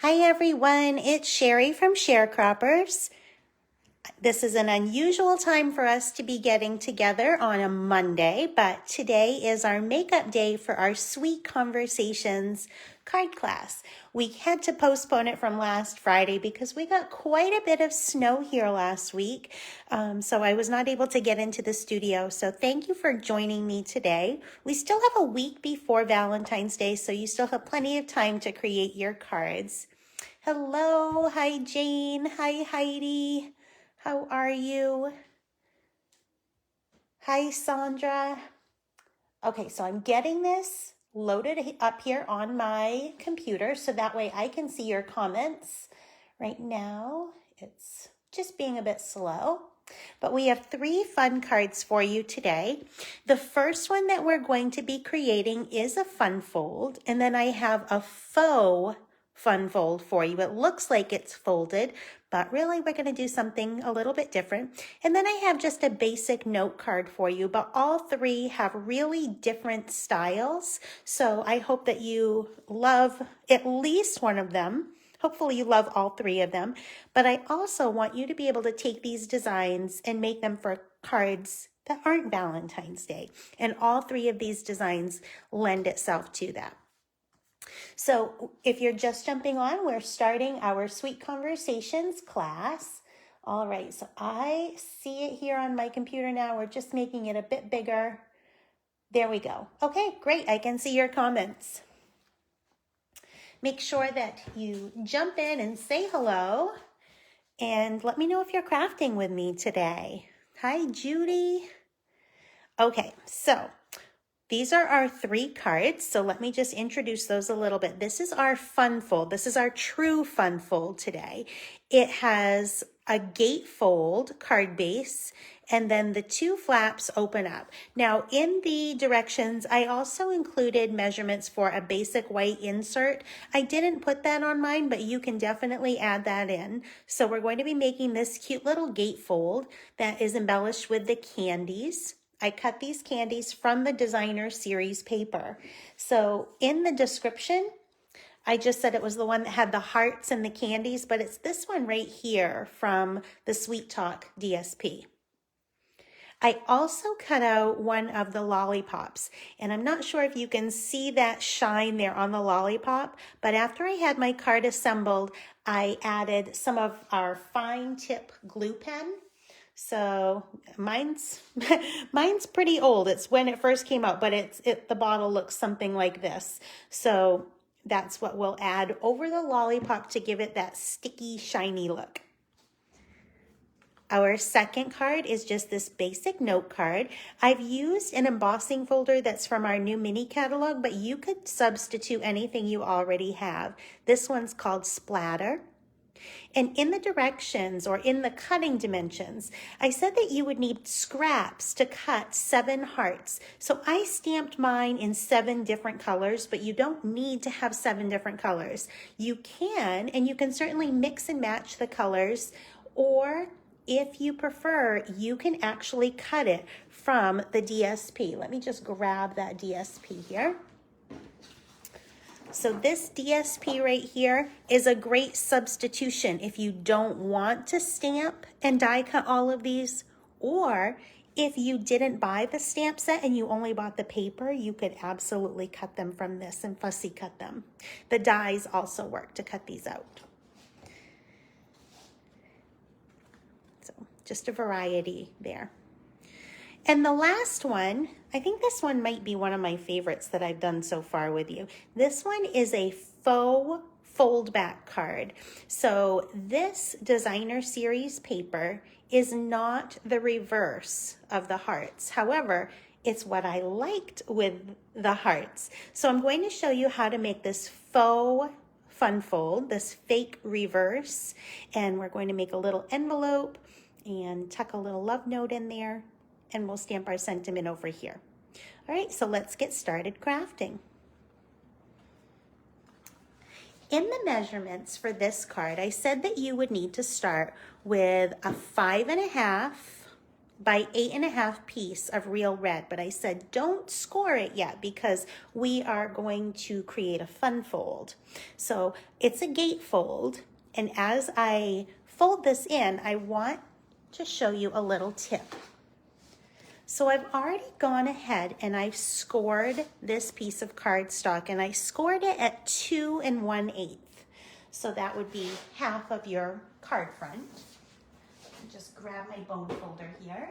Hi everyone, it's Sherry from Sharecroppers. This is an unusual time for us to be getting together on a Monday, but today is our makeup day for our Sweet Conversations card class. We had to postpone it from last Friday because we got quite a bit of snow here last week, so I was not able to get into the studio. So thank you for joining me today. We still have a week before Valentine's Day, so you still have plenty of time to create your cards. Hello, hi Jane, hi Heidi. How are you? Hi, Sandra. Okay, so I'm getting this loaded up here on my computer so that way I can see your comments. Right now, it's just being a bit slow. But we have 3 fun cards for you today. The first one that we're going to be creating is a fun fold, and then I have a faux fun fold for you. It looks like it's folded, but really we're going to do something a little bit different. And then I have just a basic note card for you, but all 3 have really different styles. So I hope that you love at least one of them. Hopefully you love all 3 of them, but I also want you to be able to take these designs and make them for cards that aren't Valentine's Day. And all 3 of these designs lend itself to that. So if you're just jumping on, we're starting our Sweet Conversations class. All right, so I see it here on my computer now. We're just making it a bit bigger. There we go. Okay, great. I can see your comments. Make sure that you jump in and say hello and let me know if you're crafting with me today. Hi, Judy. Okay, so these are our 3 cards, so let me just introduce those a little bit. This is our fun fold. This is our true fun fold today. It has a gatefold card base, and then the 2 flaps open up. Now, in the directions, I also included measurements for a basic white insert. I didn't put that on mine, but you can definitely add that in. So we're going to be making this cute little gatefold that is embellished with the candies. I cut these candies from the designer series paper. So in the description, I just said it was the one that had the hearts and the candies, but it's this one right here from the Sweet Talk DSP. I also cut out one of the lollipops, and I'm not sure if you can see that shine there on the lollipop, but after I had my card assembled, I added some of our fine tip glue pen. So mine's pretty old. It's when it first came out, but the bottle looks something like this. So that's what we'll add over the lollipop to give it that sticky, shiny look. Our second card is just this basic note card. I've used an embossing folder that's from our new mini catalog, but you could substitute anything you already have. This one's called Splatter. And in the directions or in the cutting dimensions, I said that you would need scraps to cut 7 hearts. So I stamped mine in 7 different colors, but you don't need to have 7 different colors. You can, and you can certainly mix and match the colors, or if you prefer, you can actually cut it from the DSP. Let me just grab that DSP here. So this DSP right here is a great substitution if you don't want to stamp and die cut all of these, or if you didn't buy the stamp set and you only bought the paper, you could absolutely cut them from this and fussy cut them. The dies also work to cut these out. So just a variety there. And the last one, I think this one might be one of my favorites that I've done so far with you. This one is a faux fold back card. So this designer series paper is not the reverse of the hearts. However, it's what I liked with the hearts. So I'm going to show you how to make this faux fun fold, this fake reverse. And we're going to make a little envelope and tuck a little love note in there. And we'll stamp our sentiment over here. All right, so let's get started crafting. In the measurements for this card, I said that you would need to start with a 5.5 by 8.5 piece of real red, but I said don't score it yet because we are going to create a fun fold. So it's a gate fold, and as I fold this in, I want to show you a little tip. So I've already gone ahead and I've scored this piece of cardstock, and I scored it at 2 1/8. So that would be half of your card front. Just grab my bone folder here.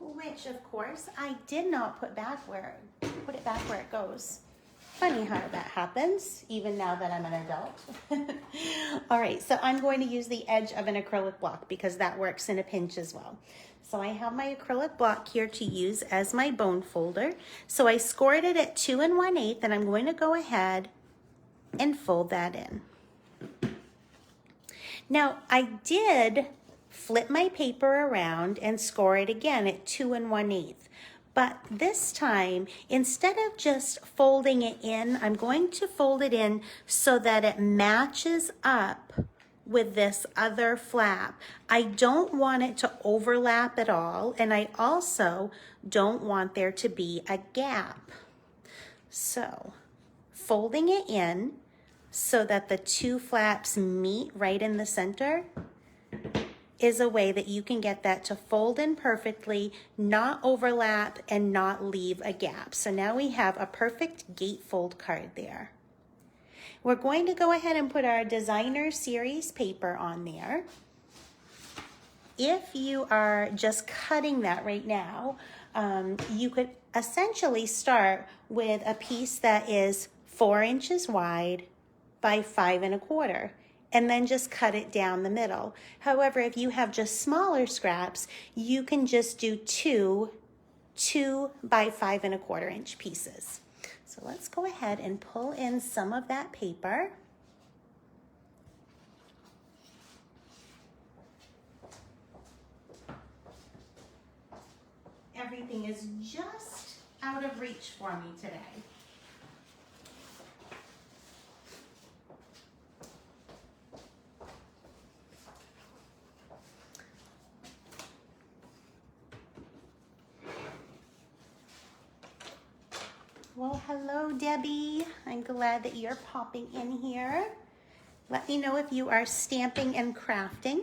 Which, of course, I did not put it back where it goes. Funny how that happens, even now that I'm an adult. All right, so I'm going to use the edge of an acrylic block because that works in a pinch as well. So I have my acrylic block here to use as my bone folder. So I scored it at 2 1/8, and I'm going to go ahead and fold that in. Now, I did flip my paper around and score it again at 2 1/8. But this time, instead of just folding it in, I'm going to fold it in so that it matches up with this other flap. I don't want it to overlap at all, and I also don't want there to be a gap. So, folding it in so that the two flaps meet right in the center is a way that you can get that to fold in perfectly, not overlap, and not leave a gap. So now we have a perfect gatefold card there. We're going to go ahead and put our designer series paper on there. If you are just cutting that right now, you could essentially start with a piece that is 4 inches wide by 5 1/4. And then just cut it down the middle. However, if you have just smaller scraps, you can just do two 2 by 5 1/4 inch pieces. So let's go ahead and pull in some of that paper. Everything is just out of reach for me today. Well, hello, Debbie. I'm glad that you're popping in here. Let me know if you are stamping and crafting.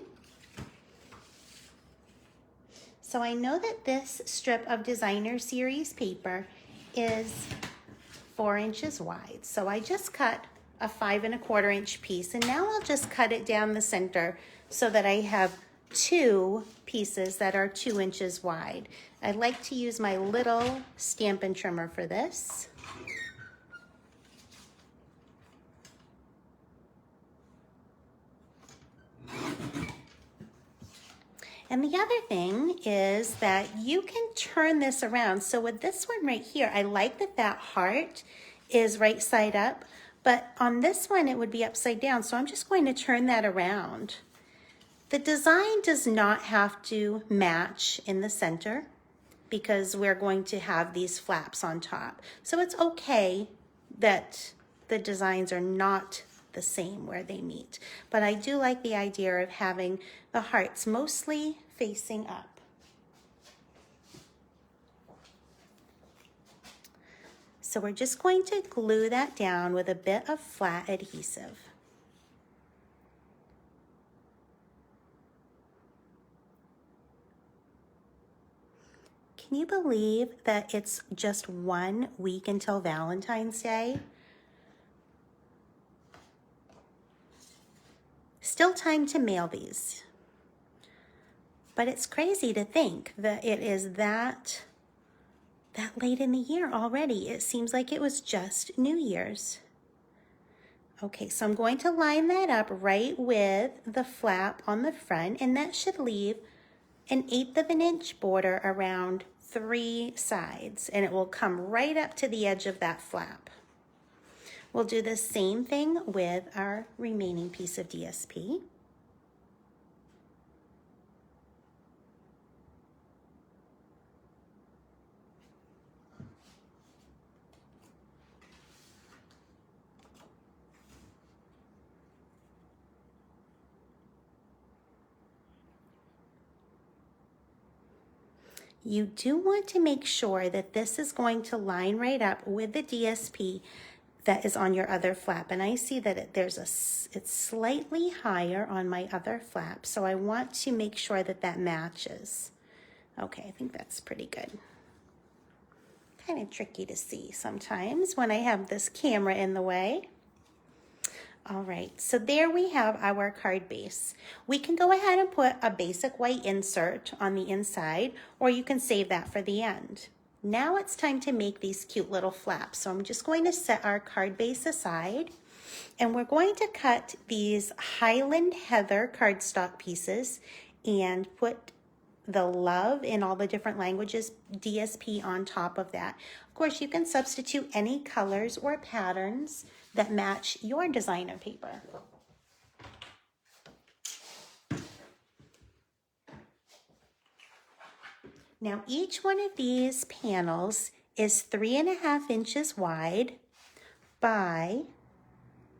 So I know that this strip of designer series paper is 4 inches wide. So I just cut a 5 1/4 inch piece, and now I'll just cut it down the center so that I have 2 pieces that are 2 inches wide. I like to use my little Stampin' trimmer for this. And the other thing is that you can turn this around. So with this one right here, I like that that heart is right side up, but on this one it would be upside down. So I'm just going to turn that around. The design does not have to match in the center because we're going to have these flaps on top. So it's okay that the designs are not the same where they meet. But I do like the idea of having the hearts mostly facing up. So we're just going to glue that down with a bit of flat adhesive. Can you believe that it's just 1 week until Valentine's Day? Still time to mail these. But it's crazy to think that it is that late in the year already. It seems like it was just New Year's. Okay, so I'm going to line that up right with the flap on the front, and that should leave an 1/8 of an inch border around 3 sides, and it will come right up to the edge of that flap. We'll do the same thing with our remaining piece of DSP. You do want to make sure that this is going to line right up with the DSP that is on your other flap. And I see that it's slightly higher on my other flap. So I want to make sure that that matches. Okay, I think that's pretty good. Kind of tricky to see sometimes when I have this camera in the way. All right, so there we have our card base. We can go ahead and put a basic white insert on the inside, or you can save that for the end. Now it's time to make these cute little flaps. So I'm just going to set our card base aside, and we're going to cut these Highland Heather cardstock pieces and put the love in all the different languages DSP on top of that. Of course, you can substitute any colors or patterns that match your designer paper. Now each one of these panels is 3.5 inches wide by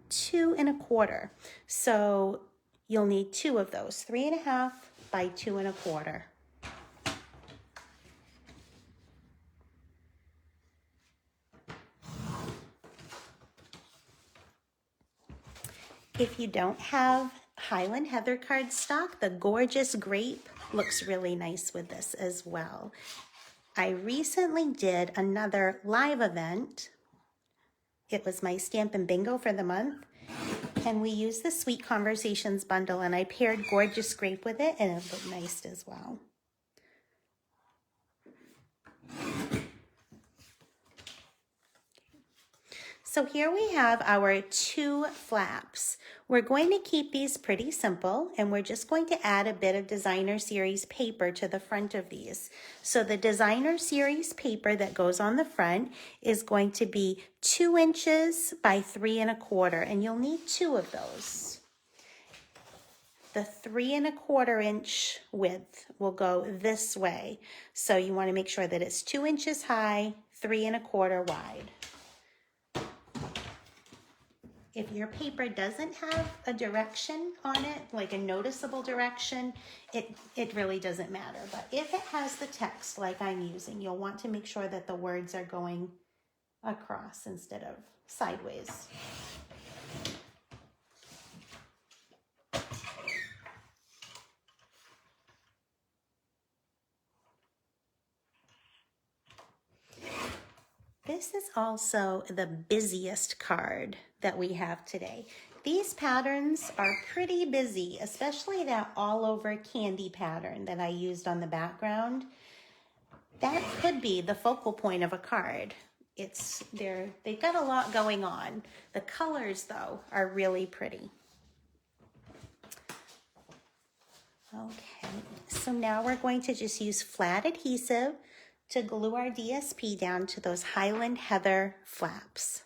2 1/4. So you'll need 2 of those, 3.5 by 2 1/4. If you don't have Highland Heather cardstock, the gorgeous grape looks really nice with this as well. I recently did another live event. It was my Stampin' Bingo for the month, and we used the Sweet Conversations bundle, and I paired gorgeous grape with it, and it looked nice as well. So here we have our 2 flaps. We're going to keep these pretty simple, and we're just going to add a bit of Designer Series paper to the front of these. So the Designer Series paper that goes on the front is going to be 2 inches by 3 1/4, and you'll need 2 of those. The 3 1/4 inch width will go this way. So you want to make sure that it's 2 inches high, 3 1/4 wide. If your paper doesn't have a direction on it, like a noticeable direction, it really doesn't matter. But if it has the text like I'm using, you'll want to make sure that the words are going across instead of sideways. This is also the busiest card that we have today. These patterns are pretty busy, especially that all over candy pattern that I used on the background. That could be the focal point of a card. They've got a lot going on. The colors though are really pretty. Okay, so now we're going to just use flat adhesive to glue our DSP down to those Highland Heather flaps.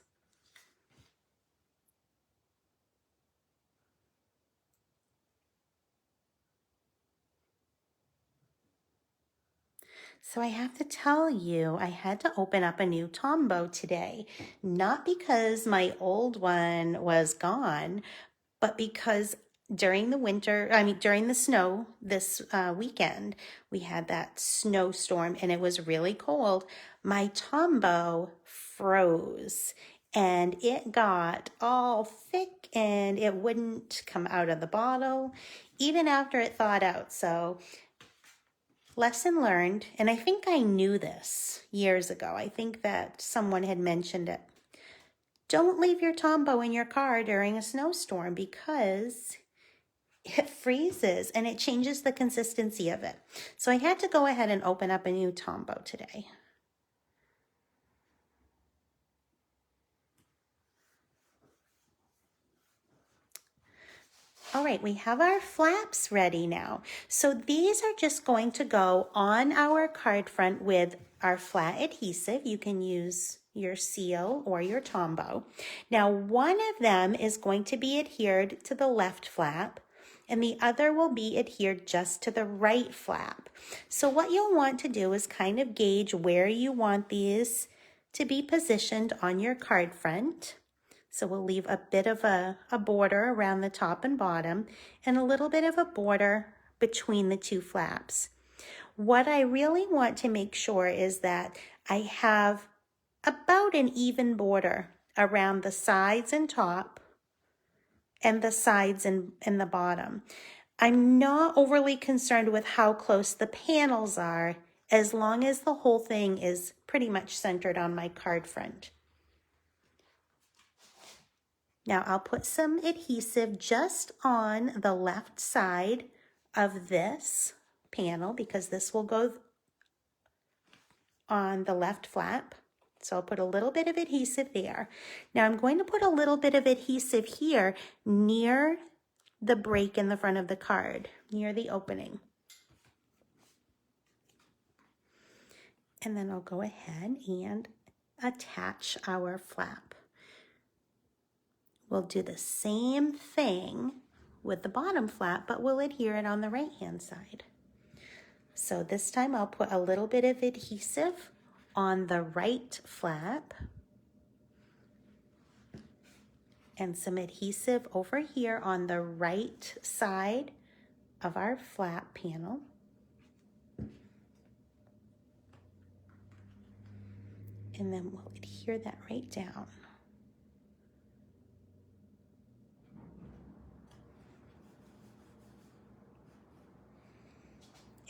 So I have to tell you, I had to open up a new Tombow today, not because my old one was gone, but because during the snow this weekend, we had that snowstorm and it was really cold. My Tombow froze and it got all thick and it wouldn't come out of the bottle even after it thawed out. So lesson learned, and I think I knew this years ago. I think that someone had mentioned it. Don't leave your Tombow in your car during a snowstorm because it freezes and it changes the consistency of it. So I had to go ahead and open up a new Tombow today. All right, we have our flaps ready now. So these are just going to go on our card front with our flat adhesive. You can use your seal or your Tombow. Now, one of them is going to be adhered to the left flap, and the other will be adhered just to the right flap. So what you'll want to do is kind of gauge where you want these to be positioned on your card front. So we'll leave a bit of a border around the top and bottom and a little bit of a border between the 2 flaps. What I really want to make sure is that I have about an even border around the sides and top and the sides and the bottom. I'm not overly concerned with how close the panels are, as long as the whole thing is pretty much centered on my card front. Now I'll put some adhesive just on the left side of this panel, because this will go on the left flap. So I'll put a little bit of adhesive there. Now I'm going to put a little bit of adhesive here near the break in the front of the card, near the opening. And then I'll go ahead and attach our flap. We'll do the same thing with the bottom flap, but we'll adhere it on the right-hand side. So this time I'll put a little bit of adhesive on the right flap and some adhesive over here on the right side of our flap panel. And then we'll adhere that right down.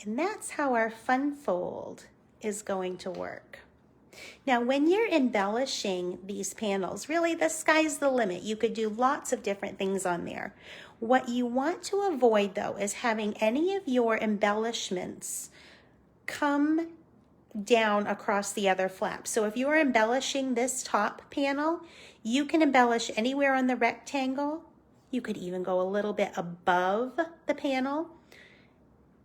And that's how our fun fold is going to work. Now, when you're embellishing these panels, really the sky's the limit. You could do lots of different things on there. What you want to avoid, though, is having any of your embellishments come down across the other flap. So if you are embellishing this top panel, you can embellish anywhere on the rectangle. You could even go a little bit above the panel.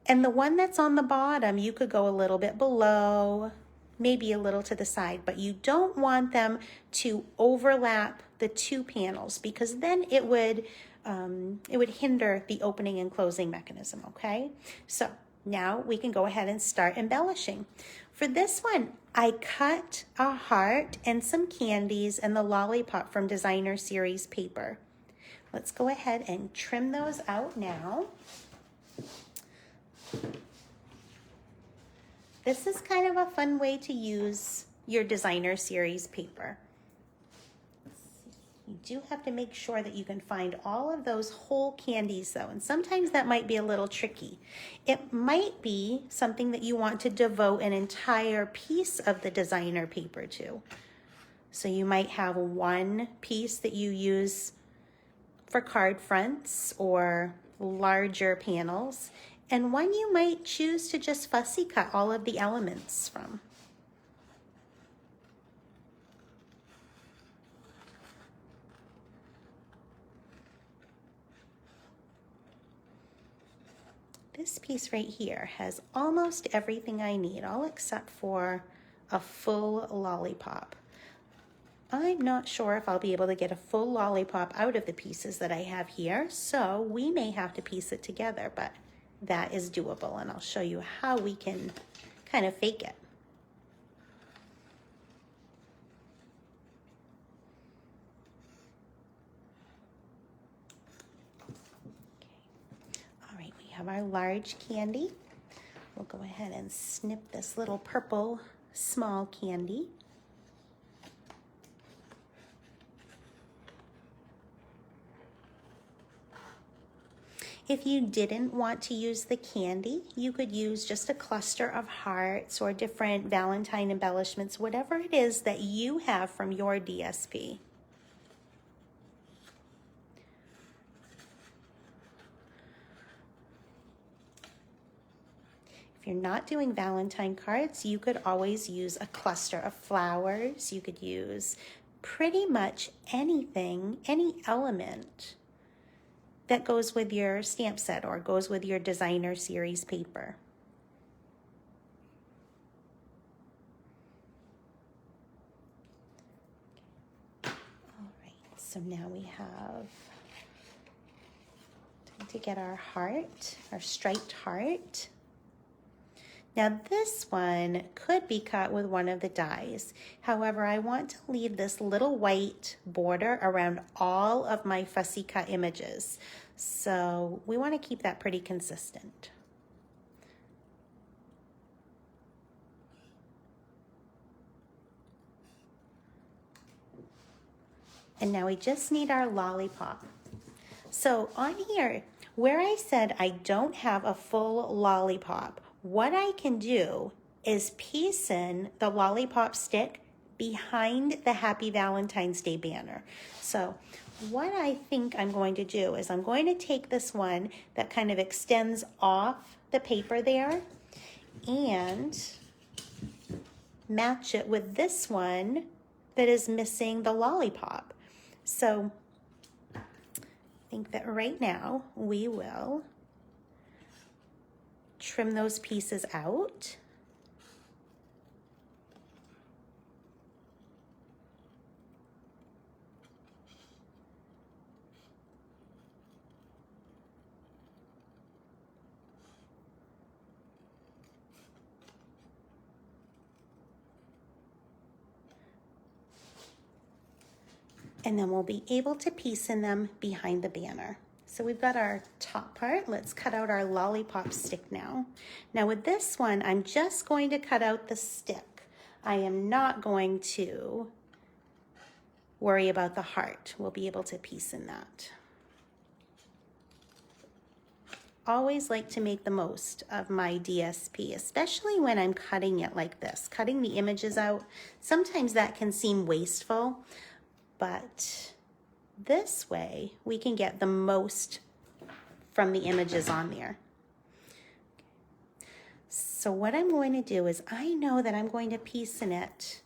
And the one that's on the bottom, you could go a little bit below, maybe a little to the side, but you don't want them to overlap the two panels, because then it would hinder the opening and closing mechanism, okay? So now we can go ahead and start embellishing. For this one, I cut a heart and some candies and the lollipop from Designer Series paper. Let's go ahead and trim those out now. This is kind of a fun way to use your Designer Series paper. You do have to make sure that you can find all of those whole candies though, and sometimes that might be a little tricky. It might be something that you want to devote an entire piece of the designer paper to. So you might have one piece that you use for card fronts or larger panels, and one you might choose to just fussy cut all of the elements from. This piece right here has almost everything I need, all except for a full lollipop. I'm not sure if I'll be able to get a full lollipop out of the pieces that I have here, so we may have to piece it together, but that is doable, and I'll show you how we can kind of fake it. All right, we have our large candy. We'll go ahead and snip this little purple small candy. If you didn't want to use the candy, you could use just a cluster of hearts or different Valentine embellishments, whatever it is that you have from your DSP. If you're not doing Valentine cards, you could always use a cluster of flowers. You could use pretty much anything, any element that goes with your stamp set or goes with your Designer Series paper. All right, so now we have time to get our heart, our striped heart. Now this one could be cut with one of the dies. However, I want to leave this little white border around all of my fussy cut images. So we want to keep that pretty consistent. And now we just need our lollipop. So on here, where I said I don't have a full lollipop, what I can do is piece in the lollipop stick behind the Happy Valentine's Day banner. So what I think I'm going to do is I'm going to take this one that kind of extends off the paper there and match it with this one that is missing the lollipop. So I think that right now we will trim those pieces out. And then we'll be able to piece in them behind the banner. So we've got our top part. Let's cut out our lollipop stick now. Now with this one, I'm just going to cut out the stick. I am not going to worry about the heart. We'll be able to piece in that. Always like to make the most of my DSP, especially when I'm cutting it like this, cutting the images out. Sometimes that can seem wasteful, but this way we can get the most from the images on there. So what I'm going to do is I know that I'm going to piece in it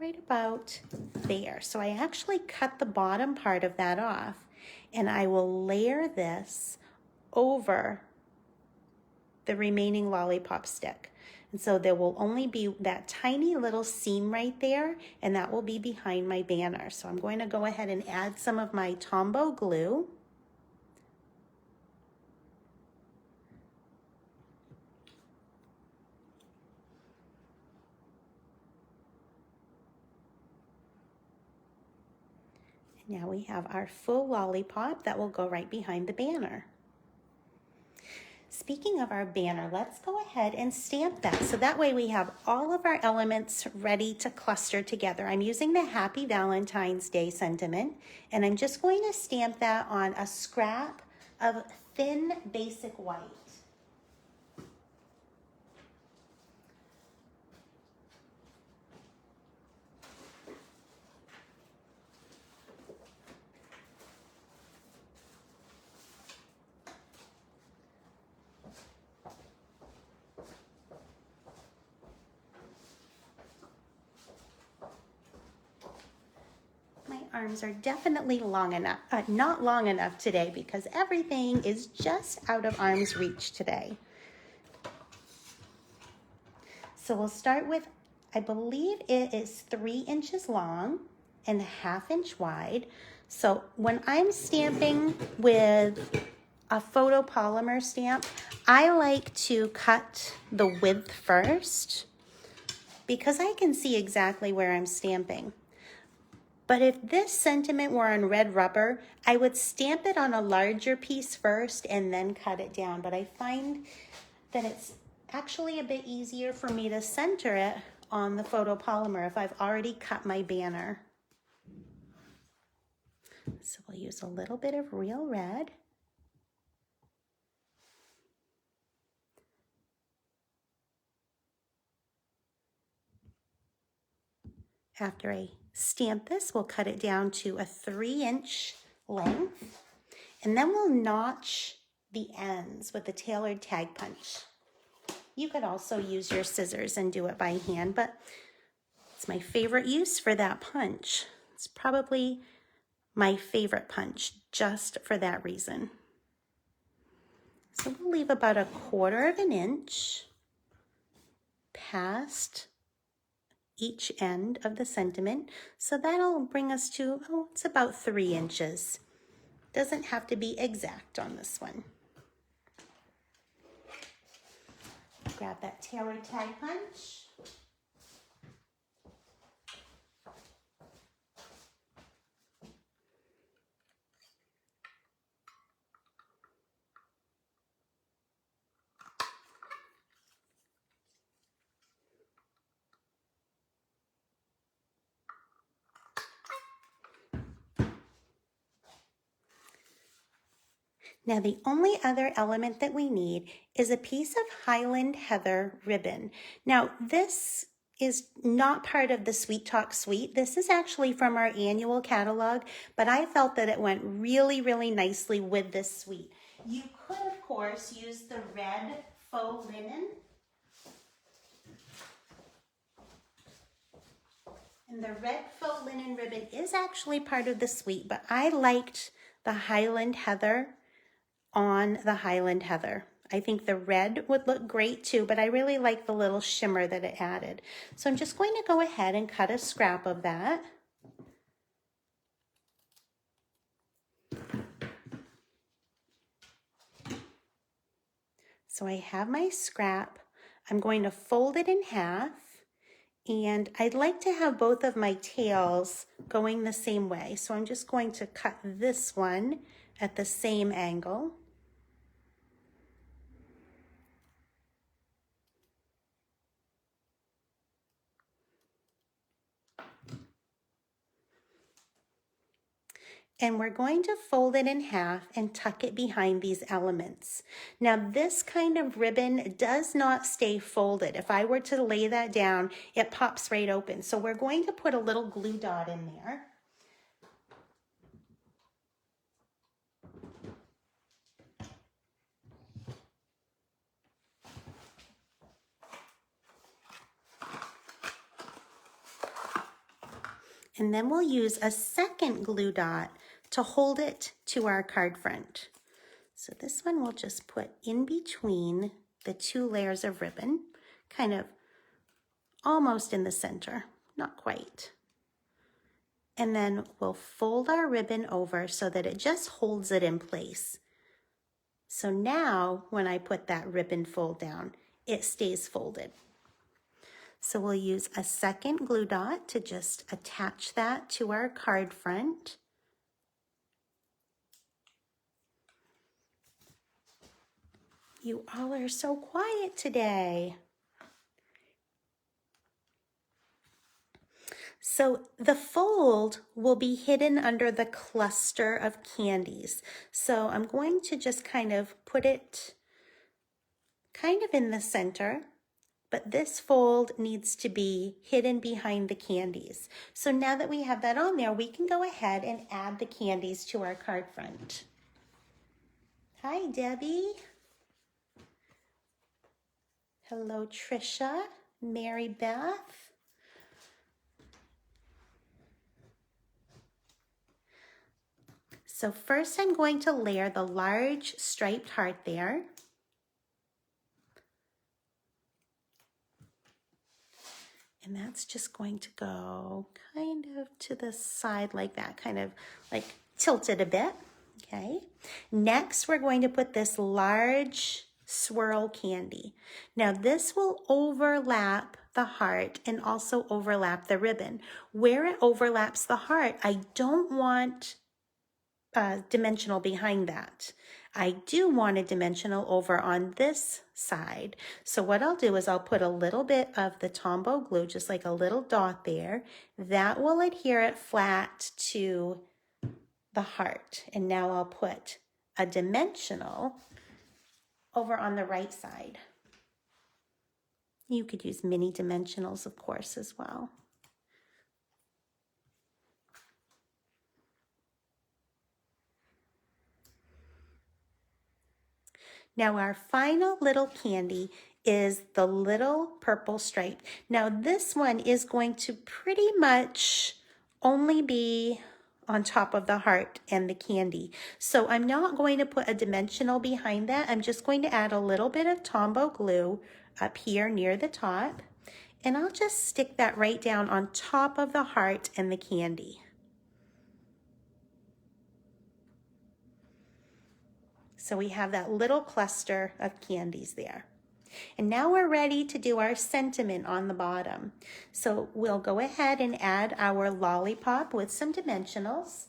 right about there. So I actually cut the bottom part of that off and I will layer this over the remaining lollipop stick. And so there will only be that tiny little seam right there, and that will be behind my banner. So I'm going to go ahead and add some of my Tombow glue. And now we have our full lollipop that will go right behind the banner. Speaking of our banner, let's go ahead and stamp that. So that way we have all of our elements ready to cluster together. I'm using the Happy Valentine's Day sentiment, and I'm just going to stamp that on a scrap of thin basic white. Arms are definitely long enough, not long enough today because everything is just out of arm's reach today. So we'll start with, I believe it is 3 inches long and 1/2 inch wide. So when I'm stamping with a photopolymer stamp, I like to cut the width first because I can see exactly where I'm stamping. But if this sentiment were on red rubber, I would stamp it on a larger piece first and then cut it down. But I find that it's actually a bit easier for me to center it on the photopolymer if I've already cut my banner. So we'll use a little bit of real red. After I stamp this, we'll cut it down to a 3-inch length, and then we'll notch the ends with the tailored tag punch. You could also use your scissors and do it by hand, but it's my favorite use for that punch. It's probably my favorite punch just for that reason. So we'll leave about 1/4 inch past each end of the sentiment. So that'll bring us to, it's about 3 inches. Doesn't have to be exact on this one. Grab that tailored tag punch. Now the only other element that we need is a piece of Highland Heather ribbon. Now this is not part of the Sweet Talk Suite. This is actually from our annual catalog, but I felt that it went really, really nicely with this suite. You could, of course, use the red faux linen. And the red faux linen ribbon is actually part of the suite, but I liked the Highland Heather on the Highland Heather. I think the red would look great too, but I really like the little shimmer that it added. So I'm just going to go ahead and cut a scrap of that. So I have my scrap. I'm going to fold it in half, and I'd like to have both of my tails going the same way. So I'm just going to cut this one at the same angle. And we're going to fold it in half and tuck it behind these elements. Now this kind of ribbon does not stay folded. If I were to lay that down, it pops right open. So we're going to put a little glue dot in there. And then we'll use a second glue dot to hold it to our card front. So this one we'll just put in between the two layers of ribbon, kind of almost in the center, not quite. And then we'll fold our ribbon over so that it just holds it in place. So now when I put that ribbon fold down, it stays folded. So we'll use a second glue dot to just attach that to our card front. You all are so quiet today. So the fold will be hidden under the cluster of candies. So I'm going to just kind of put it kind of in the center, but this fold needs to be hidden behind the candies. So now that we have that on there, we can go ahead and add the candies to our card front. Hi, Debbie. Hello, Trisha, Mary Beth. So first I'm going to layer the large striped heart there. And that's just going to go kind of to the side like that, kind of like tilted a bit, okay? Next, we're going to put this large swirl candy. Now this will overlap the heart and also overlap the ribbon. Where it overlaps the heart, I don't want dimensional behind that. I do want a dimensional over on this side. So what I'll do is I'll put a little bit of the Tombow glue, just like a little dot there. That will adhere it flat to the heart. And now I'll put a dimensional over on the right side. You could use mini dimensionals, of course, as well. Now our final little candy is the little purple stripe. Now this one is going to pretty much only be on top of the heart and the candy. So I'm not going to put a dimensional behind that. I'm just going to add a little bit of Tombow glue up here near the top. And I'll just stick that right down on top of the heart and the candy. So we have that little cluster of candies there. And now we're ready to do our sentiment on the bottom. So we'll go ahead and add our lollipop with some dimensionals.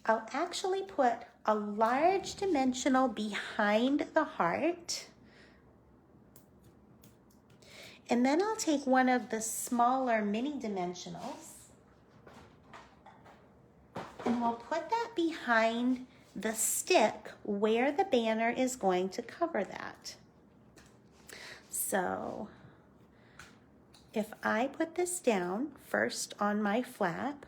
I'll actually put a large dimensional behind the heart. And then I'll take one of the smaller mini dimensionals and we'll put that behind the stick where the banner is going to cover that. So if I put this down first on my flap,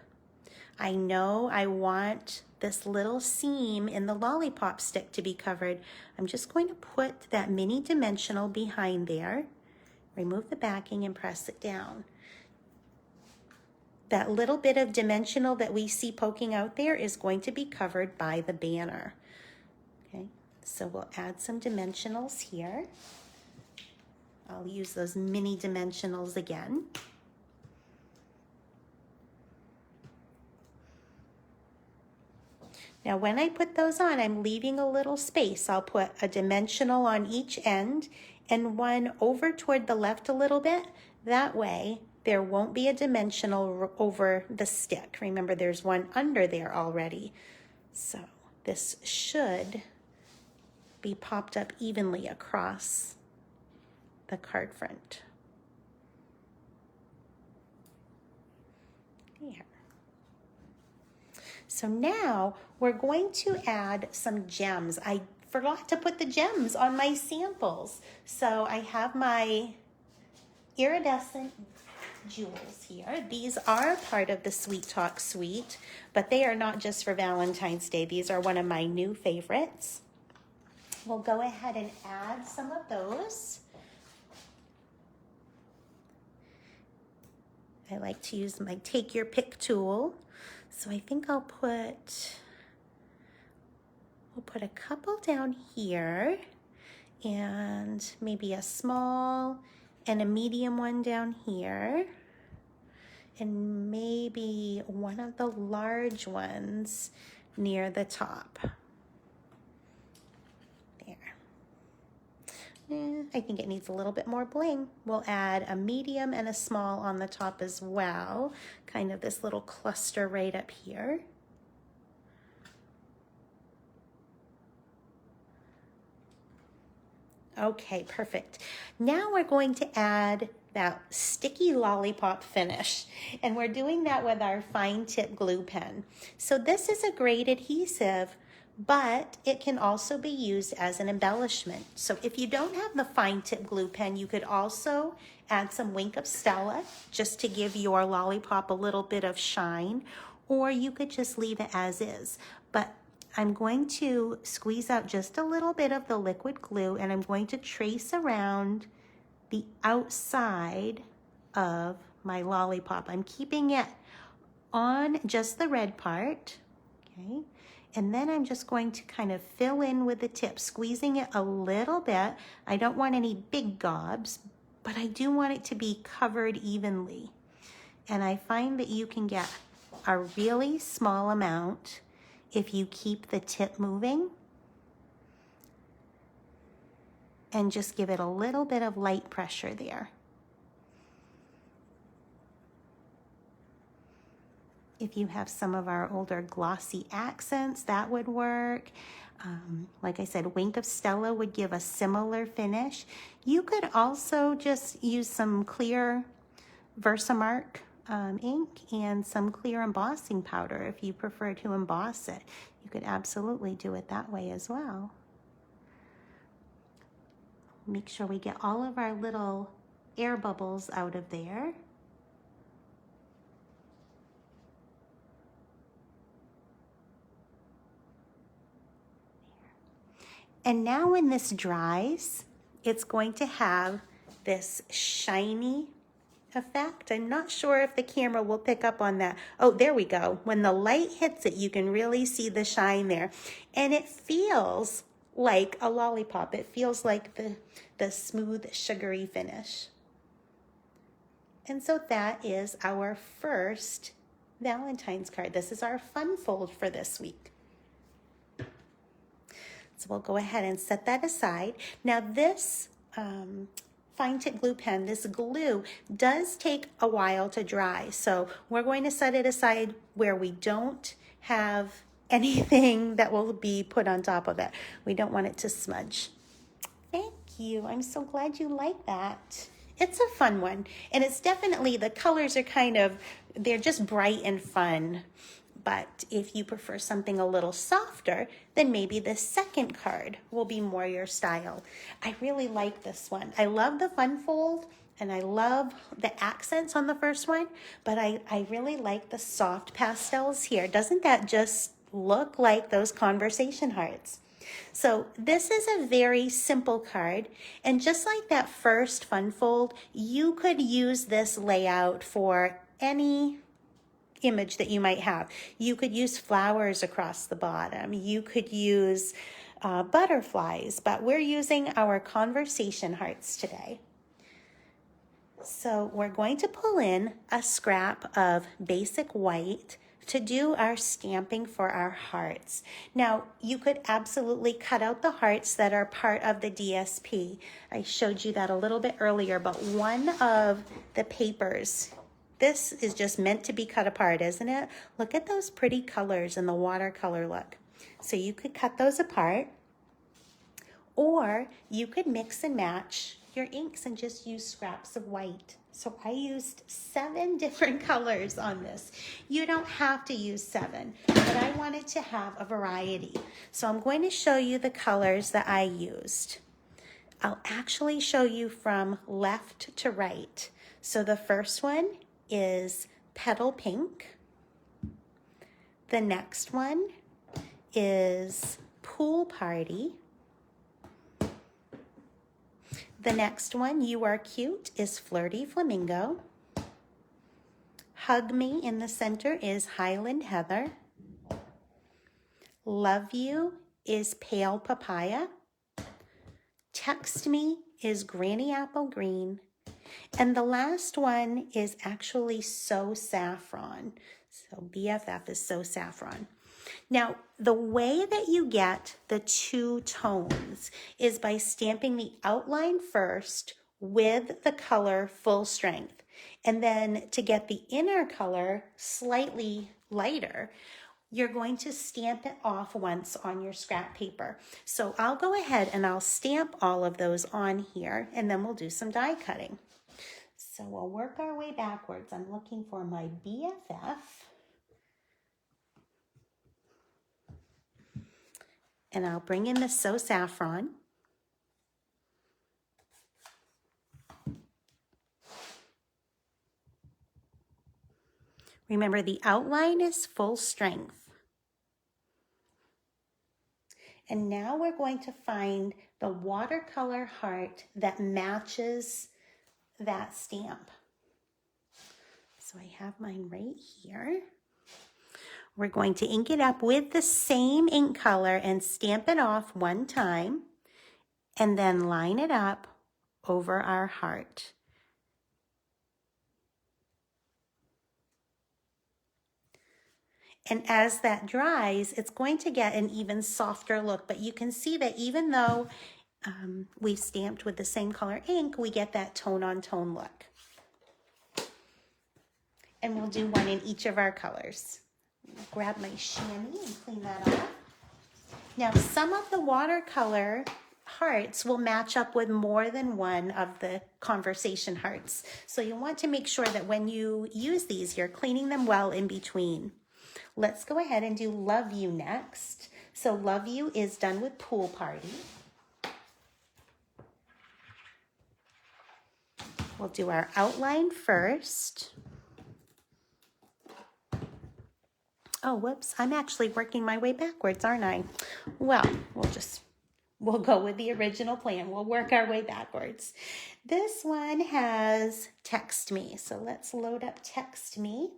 I know I want this little seam in the lollipop stick to be covered. I'm just going to put that mini dimensional behind there, remove the backing and press it down. That little bit of dimensional that we see poking out there is going to be covered by the banner. Okay, so we'll add some dimensionals here. I'll use those mini dimensionals again. Now when I put those on, I'm leaving a little space. I'll put a dimensional on each end and one over toward the left a little bit. That way there won't be a dimensional over the stick. Remember, there's one under there already. So this should be popped up evenly across the card front. There. So now we're going to add some gems. I forgot to put the gems on my samples. So I have my iridescent jewels here. These are part of the Sweet Talk suite, but they are not just for Valentine's Day. These are one of my new favorites. We'll go ahead and add some of those. I like to use my take your pick tool. So I think we'll put a couple down here and maybe a small and a medium one down here, and maybe one of the large ones near the top. I think it needs a little bit more bling. We'll add a medium and a small on the top as well. Kind of this little cluster right up here. Okay, perfect. Now we're going to add that sticky lollipop finish, and we're doing that with our fine tip glue pen. So this is a great adhesive, but it can also be used as an embellishment. So if you don't have the fine tip glue pen, you could also add some Wink of Stella just to give your lollipop a little bit of shine, or you could just leave it as is. But I'm going to squeeze out just a little bit of the liquid glue, and I'm going to trace around the outside of my lollipop. I'm keeping it on just the red part, okay? And then I'm just going to kind of fill in with the tip, squeezing it a little bit. I don't want any big gobs, but I do want it to be covered evenly. And I find that you can get a really small amount if you keep the tip moving and just give it a little bit of light pressure there. If you have some of our older glossy accents, that would work. Like I said, Wink of Stella would give a similar finish. You could also just use some clear Versamark ink and some clear embossing powder if you prefer to emboss it. You could absolutely do it that way as well. Make sure we get all of our little air bubbles out of there. And now when this dries, it's going to have this shiny effect. I'm not sure if the camera will pick up on that. Oh, there we go. When the light hits it, you can really see the shine there. And it feels like a lollipop. It feels like the smooth, sugary finish. And so that is our first Valentine's card. This is our fun fold for this week. So we'll go ahead and set that aside. Now this fine tip glue pen, this glue does take a while to dry. So we're going to set it aside where we don't have anything that will be put on top of it. We don't want it to smudge. Thank you. I'm so glad you like that. It's a fun one. And it's definitely, the colors are kind of, they're just bright and fun. But if you prefer something a little softer, then maybe the second card will be more your style. I really like this one. I love the fun fold and I love the accents on the first one, but I really like the soft pastels here. Doesn't that just look like those conversation hearts? So this is a very simple card, and just like that first fun fold, you could use this layout for any image that you might have. You could use flowers across the bottom. You could use butterflies, but we're using our conversation hearts today. So we're going to pull in a scrap of basic white to do our stamping for our hearts. Now, you could absolutely cut out the hearts that are part of the DSP. I showed you that a little bit earlier, but one of the papers, this is just meant to be cut apart, isn't it? Look at those pretty colors and the watercolor look. So you could cut those apart, or you could mix and match your inks and just use scraps of white. So I used 7 different colors on this. You don't have to use 7, but I wanted to have a variety. So I'm going to show you the colors that I used. I'll actually show you from left to right. So the first one is Petal Pink. The next one is Pool Party. The next one, You Are Cute, is Flirty Flamingo. Hug Me in the center is Highland Heather. Love You is Pale Papaya. Text Me is Granny Apple Green. And the last one is actually So Saffron. So BFF is So Saffron. Now, the way that you get the 2 tones is by stamping the outline first with the color full strength. And then to get the inner color slightly lighter, you're going to stamp it off once on your scrap paper. So I'll go ahead and I'll stamp all of those on here, and then we'll do some die cutting. So we'll work our way backwards. I'm looking for my BFF. And I'll bring in the So Saffron. Remember, the outline is full strength. And now we're going to find the watercolor heart that matches that stamp. So I have mine right here. We're going to ink it up with the same ink color and stamp it off one time, and then line it up over our heart. And as that dries, it's going to get an even softer look, but you can see that even though we've stamped with the same color ink, we get that tone-on-tone look. And we'll do one in each of our colors. Grab my chamois and clean that off. Now, some of the watercolor hearts will match up with more than one of the conversation hearts. So you want to make sure that when you use these, you're cleaning them well in between. Let's go ahead and do Love You next. So Love You is done with Pool Party. We'll do our outline first. Oh, whoops, I'm actually working my way backwards, aren't I? Well, we'll go with the original plan. We'll work our way backwards. This one has Text Me. So let's load up Text Me.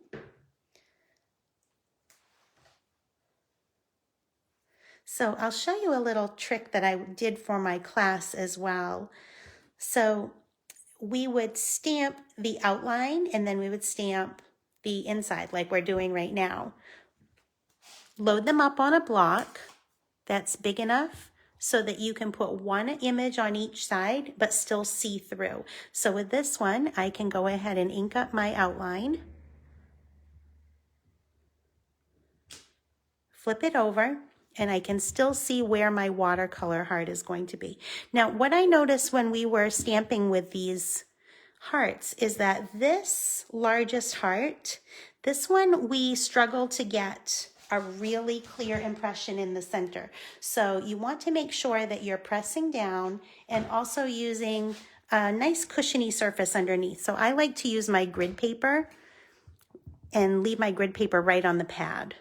So I'll show you a little trick that I did for my class as well. So we would stamp the outline and then we would stamp the inside like we're doing right now. Load them up on a block that's big enough so that you can put one image on each side but still see through. So with this one, I can go ahead and ink up my outline. Flip it over, and I can still see where my watercolor heart is going to be. Now, what I noticed when we were stamping with these hearts is that this largest heart, this one we struggle to get a really clear impression in the center. So you want to make sure that you're pressing down and also using a nice cushiony surface underneath. So I like to use my grid paper and leave my grid paper right on the pad.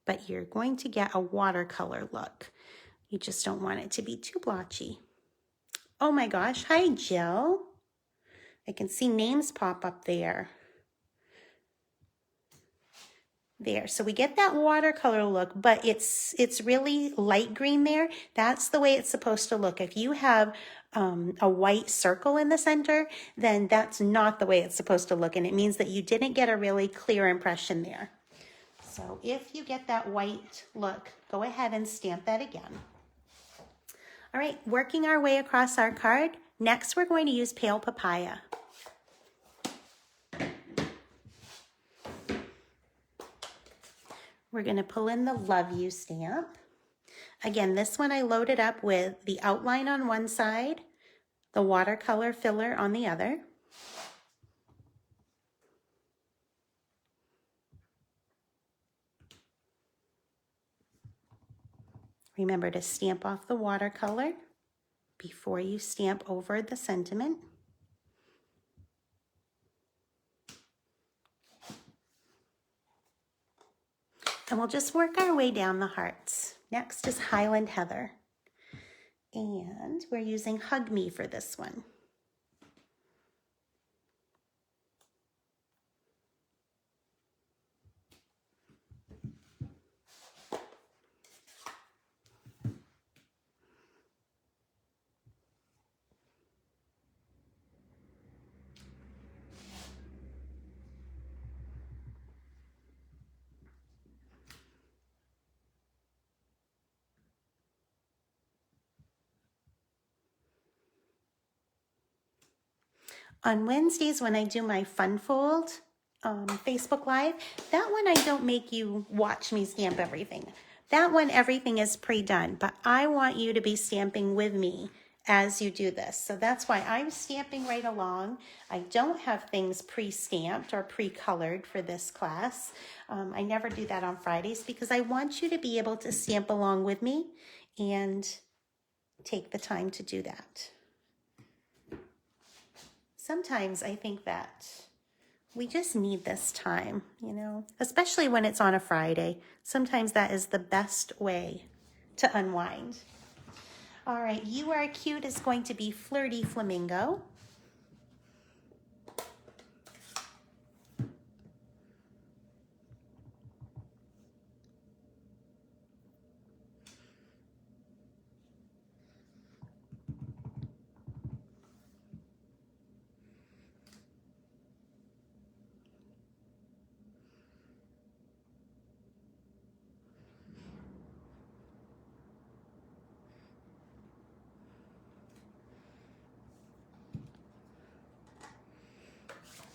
But you're going to get a watercolor look. You just don't want it to be too blotchy. Oh my gosh, hi Jill. I can see names pop up there. There, so we get that watercolor look, but it's really light green there. That's the way it's supposed to look. If you have a white circle in the center, then that's not the way it's supposed to look, and it means that you didn't get a really clear impression there. So if you get that white look, go ahead and stamp that again. All right, working our way across our card. Next, we're going to use Pale Papaya. We're going to pull in the Love You stamp. Again, this one I loaded up with the outline on one side, the watercolor filler on the other. Remember to stamp off the watercolor before you stamp over the sentiment. And we'll just work our way down the hearts. Next is Highland Heather. And we're using Hug Me for this one. On Wednesdays when I do my Fun Fold Facebook Live, that one I don't make you watch me stamp everything. That one, everything is pre-done, but I want you to be stamping with me as you do this. So that's why I'm stamping right along. I don't have things pre-stamped or pre-colored for this class. I never do that on Fridays because I want you to be able to stamp along with me and take the time to do that. Sometimes I think that we just need this time, you know, especially when it's on a Friday. Sometimes that is the best way to unwind. All right, You Are Cute is going to be Flirty Flamingo.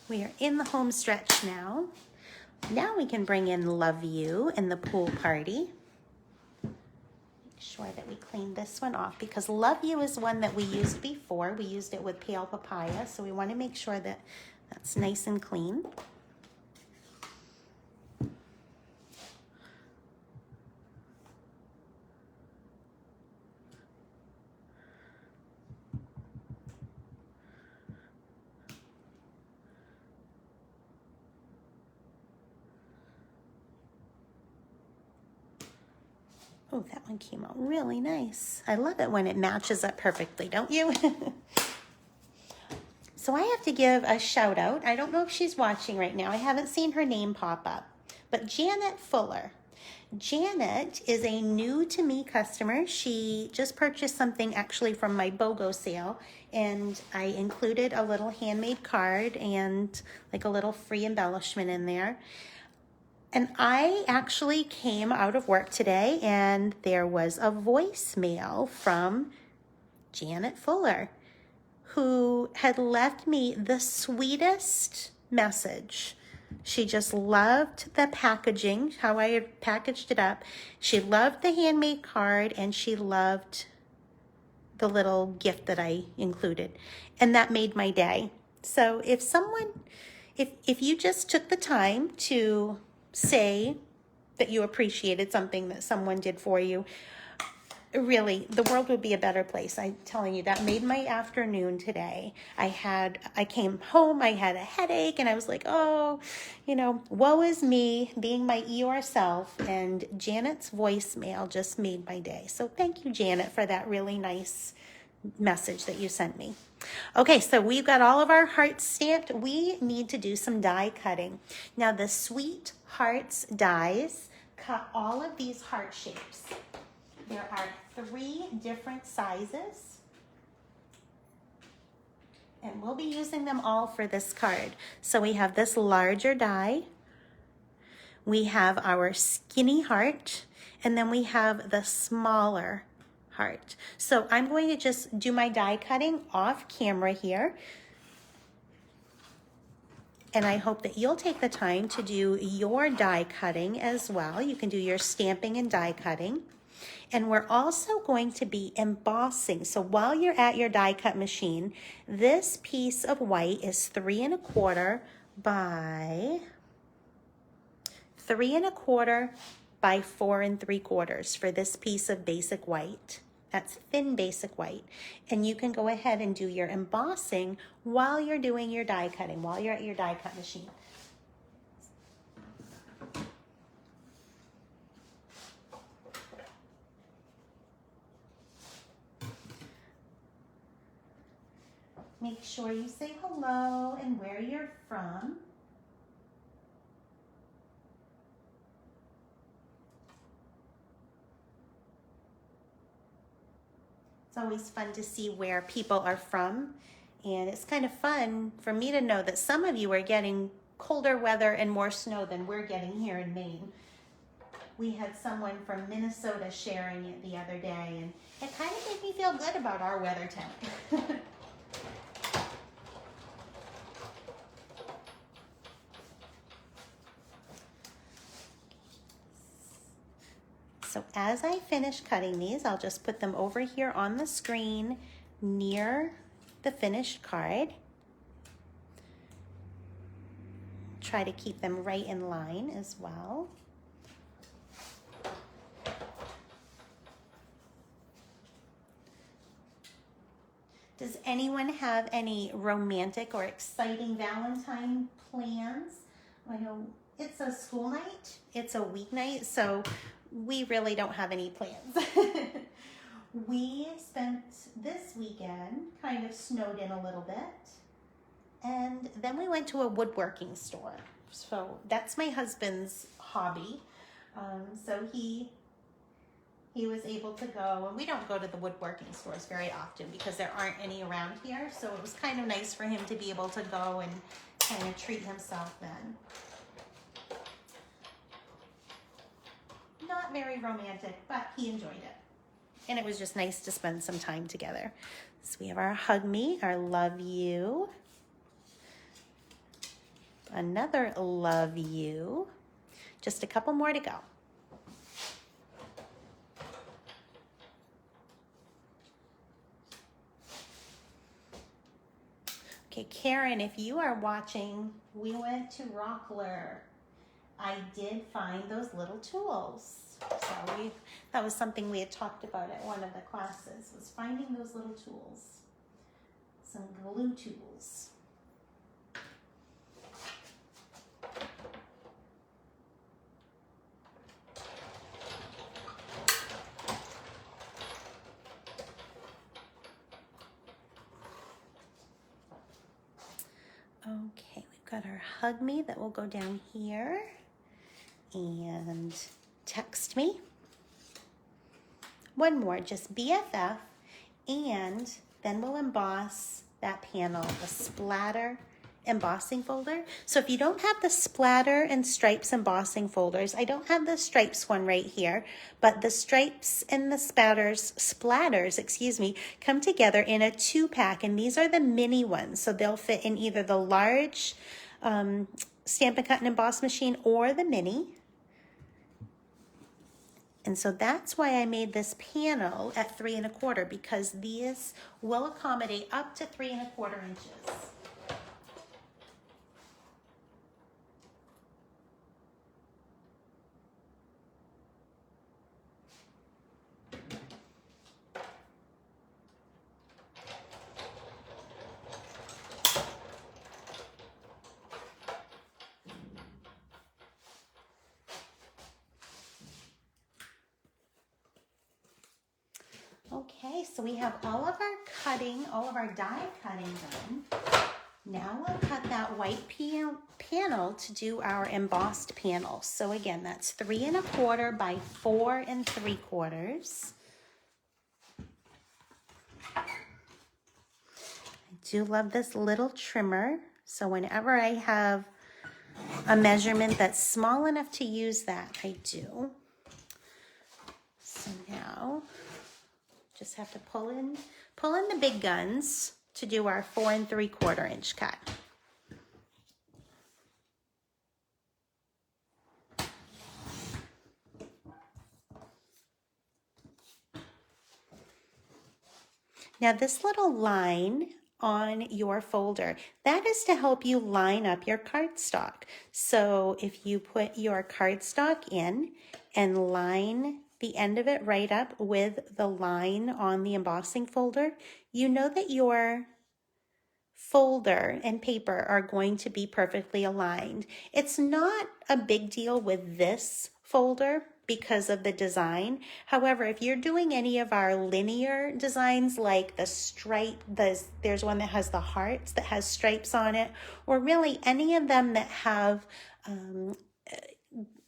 We are in the home stretch now. Now we can bring in Love You and the Pool Party. Make sure that we clean this one off because Love You is one that we used before. We used it with Pale Papaya, so we want to make sure that that's nice and clean. Oh, that one came out really nice. I love it when it matches up perfectly, don't you? So I have to give a shout out. I don't know if she's watching right now. I haven't seen her name pop up, but Janet Fuller. Janet is a new to me customer. She just purchased something actually from my BOGO sale, and I included a little handmade card and like a little free embellishment in there. And I actually came out of work today and there was a voicemail from Janet Fuller, who had left me the sweetest message. She just loved the packaging, how I had packaged it up. She loved the handmade card and she loved the little gift that I included. And that made my day. So if someone, if you just took the time to say that you appreciated something that someone did for you, really, the world would be a better place. I'm telling you, that made my afternoon today. I came home, I had a headache, and I was like, oh, woe is me, being my Eeyore self, and Janet's voicemail just made my day. So thank you, Janet, for that really nice message that you sent me. Okay, so we've got all of our hearts stamped. We need to do some die cutting. Now, the Sweet Hearts dies cut all of these heart shapes. There are 3 different sizes, and we'll be using them all for this card. So we have this larger die, we have our skinny heart, and then we have the smaller heart. So I'm going to just do my die cutting off camera here. And I hope that you'll take the time to do your die cutting as well. You can do your stamping and die cutting. And we're also going to be embossing. So while you're at your die cut machine, this piece of white is 3 1/4 by 3 1/4 by 4 3/4 for this piece of basic white. That's thin basic white. And you can go ahead and do your embossing while you're doing your die cutting, while you're at your die cut machine. Make sure you say hello and where you're from. It's always fun to see where people are from, and it's kind of fun for me to know that some of you are getting colder weather and more snow than we're getting here in Maine. We had someone from Minnesota sharing it the other day, and it kind of made me feel good about our weather temp. So as I finish cutting these, I'll just put them over here on the screen near the finished card. Try to keep them right in line as well. Does anyone have any romantic or exciting Valentine plans? I know it's a school night, it's a weeknight, so we really don't have any plans. We spent this weekend kind of snowed in a little bit, and then we went to a woodworking store. So that's my husband's hobby. So he was able to go, and we don't go to the woodworking stores very often because there aren't any around here. So it was kind of nice for him to be able to go and kind of treat himself then. Not very romantic, but he enjoyed it. And it was just nice to spend some time together. So we have our hug me, our love you. Another love you. Just a couple more to go. Okay, Karen, if you are watching, we went to Rockler. I did find those little tools. So that was something we had talked about at one of the classes, was finding those little tools. Some glue tools. Okay, we've got our hug me that will go down here, and text me. One more, just BFF, and then we'll emboss that panel, the splatter embossing folder. So if you don't have the splatter and stripes embossing folders, I don't have the stripes one right here, but the stripes and the splatters, excuse me, come together in a 2-pack, and these are the mini ones. So they'll fit in either the large Stampin' Cut and Emboss machine or the mini. And so that's why I made this panel at 3 1/4, because these will accommodate up to 3 1/4 inches. Okay, so we have all of our cutting, all of our die cutting done. Now we'll cut that white panel to do our embossed panel. So again, that's 3 1/4 by 4 3/4. I do love this little trimmer. So whenever I have a measurement that's small enough to use that, I do. So now just have to pull in the big guns to do our 4 3/4 inch cut. Now this little line on your folder, that is to help you line up your cardstock. So if you put your cardstock in and line the end of it right up with the line on the embossing folder, you know that your folder and paper are going to be perfectly aligned. It's not a big deal with this folder because of the design. However, if you're doing any of our linear designs, like the stripe, there's one that has the hearts that has stripes on it, or really any of them that have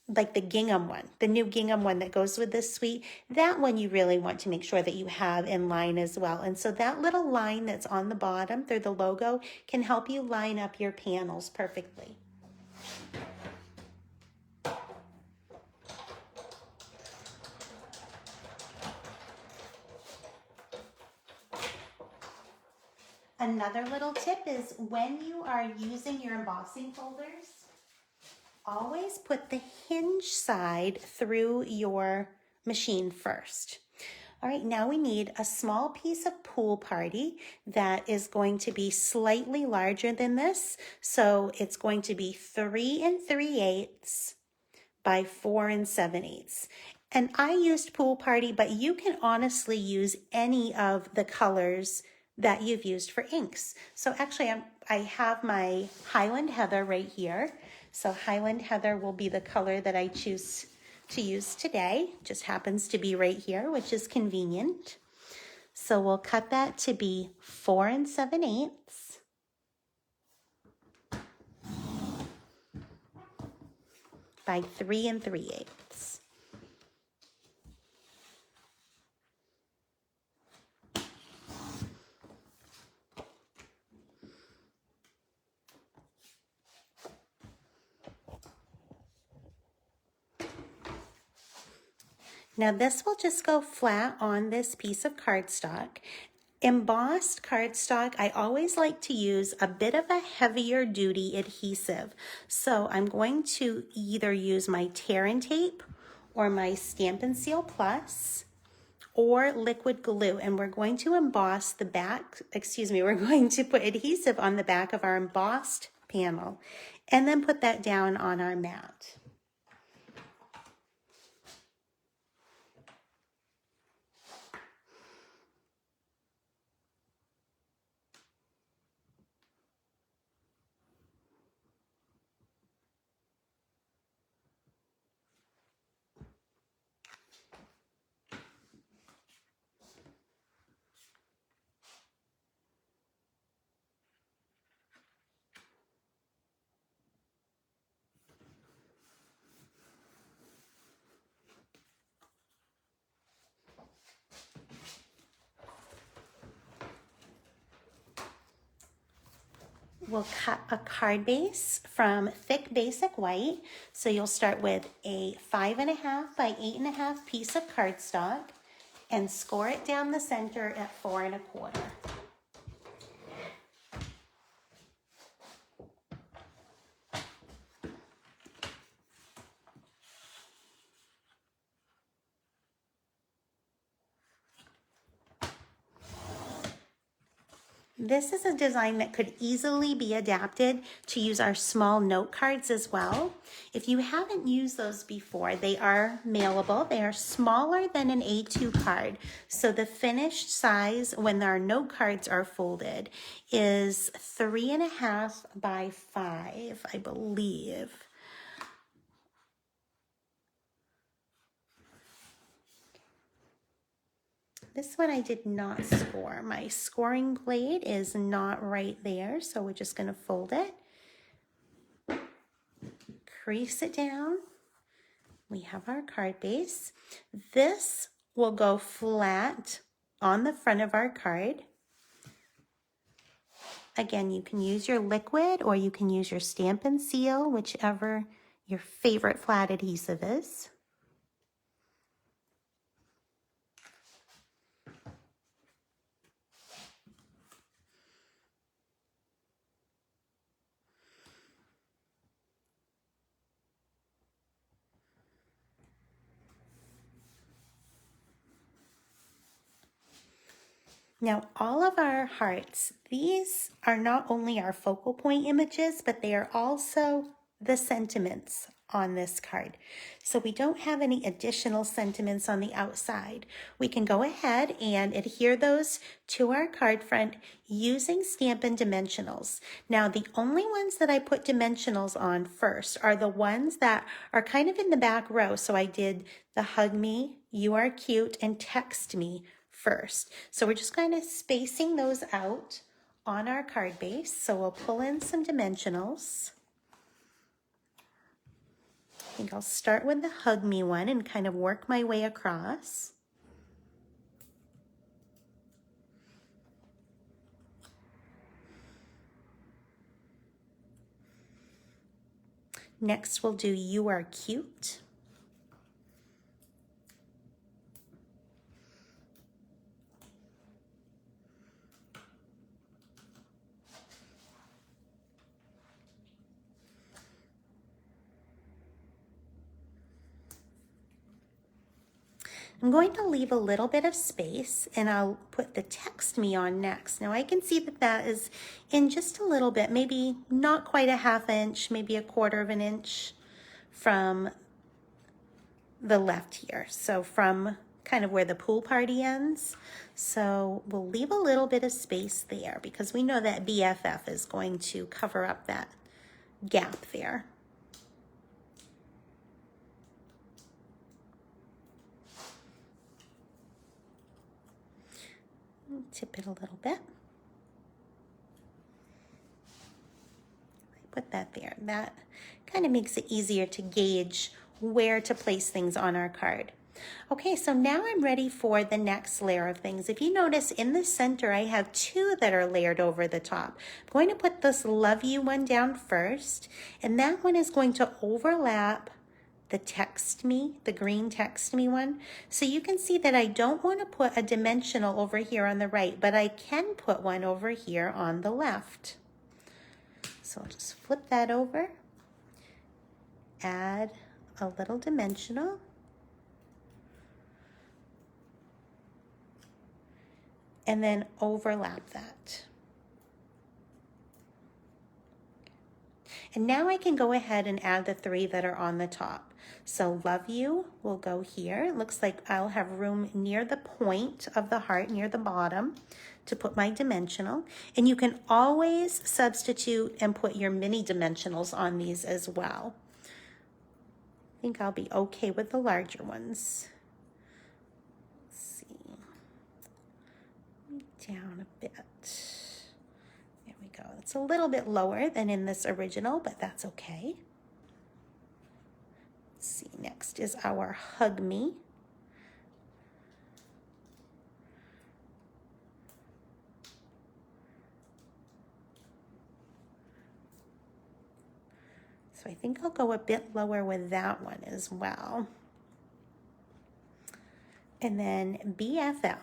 like the gingham one, the new gingham one that goes with this suite, that one you really want to make sure that you have in line as well. And so that little line that's on the bottom through the logo can help you line up your panels perfectly. Another little tip is when you are using your embossing folders, always put the hinge side through your machine first. All right, now we need a small piece of Pool Party that is going to be slightly larger than this. So it's going to be 3 3/8 by 4 7/8. And I used Pool Party, but you can honestly use any of the colors that you've used for inks. So actually I have my Highland Heather right here. So Highland Heather will be the color that I choose to use today. Just happens to be right here, which is convenient. So we'll cut that to be 4 7/8. By 3 3/8. Now this will just go flat on this piece of cardstock. Embossed cardstock, I always like to use a bit of a heavier duty adhesive. So I'm going to either use my Tear and Tape or my Stampin' Seal Plus or liquid glue, and we're going to emboss the back, we're going to put adhesive on the back of our embossed panel and then put that down on our mat. We'll cut a card base from thick basic white. So you'll start with a 5 1/2 by 8 1/2 piece of cardstock and score it down the center at 4 1/4. This is a design that could easily be adapted to use our small note cards as well. If you haven't used those before, they are mailable. They are smaller than an A2 card. So the finished size when our note cards are folded is 3.5 by 5, I believe. This one I did not score. My scoring blade is not right there, so we're just going to fold it. Crease it down. We have our card base. This will go flat on the front of our card. Again, you can use your liquid or you can use your Stampin' Seal, whichever your favorite flat adhesive is. Now, all of our hearts, these are not only our focal point images, but they are also the sentiments on this card. So we don't have any additional sentiments on the outside. We can go ahead and adhere those to our card front using Stampin' Dimensionals. Now, the only ones that I put dimensionals on first are the ones that are kind of in the back row. So I did the Hug Me, You Are Cute, and Text Me first. So we're just kind of spacing those out on our card base. So we'll pull in some dimensionals. I think I'll start with the Hug Me one and kind of work my way across. Next we'll do You Are Cute. I'm going to leave a little bit of space and I'll put the Text Me on next. Now I can see that that is in just a little bit, maybe not quite a ½ inch, maybe 1/4 of an inch from the left here. So from kind of where the pool party ends. So we'll leave a little bit of space there because we know that BFF is going to cover up that gap there. Tip it a little bit. Put that there. That kind of makes it easier to gauge where to place things on our card. Okay, so now I'm ready for the next layer of things. If you notice in the center, I have 2 that are layered over the top. I'm going to put this Love You one down first, and that one is going to overlap the Text Me, the green Text Me one. So you can see that I don't want to put a dimensional over here on the right, but I can put one over here on the left. So I'll just flip that over, add a little dimensional, and then overlap that. And now I can go ahead and add the 3 that are on the top. So Love You will go here. It looks like I'll have room near the point of the heart, near the bottom, to put my dimensional. And you can always substitute and put your mini dimensionals on these as well. I think I'll be okay with the larger ones. Let's see. Down a bit. There we go. It's a little bit lower than in this original, but that's okay. Let's see, next is our Hug Me. So I think I'll go a bit lower with that one as well. And then BFF.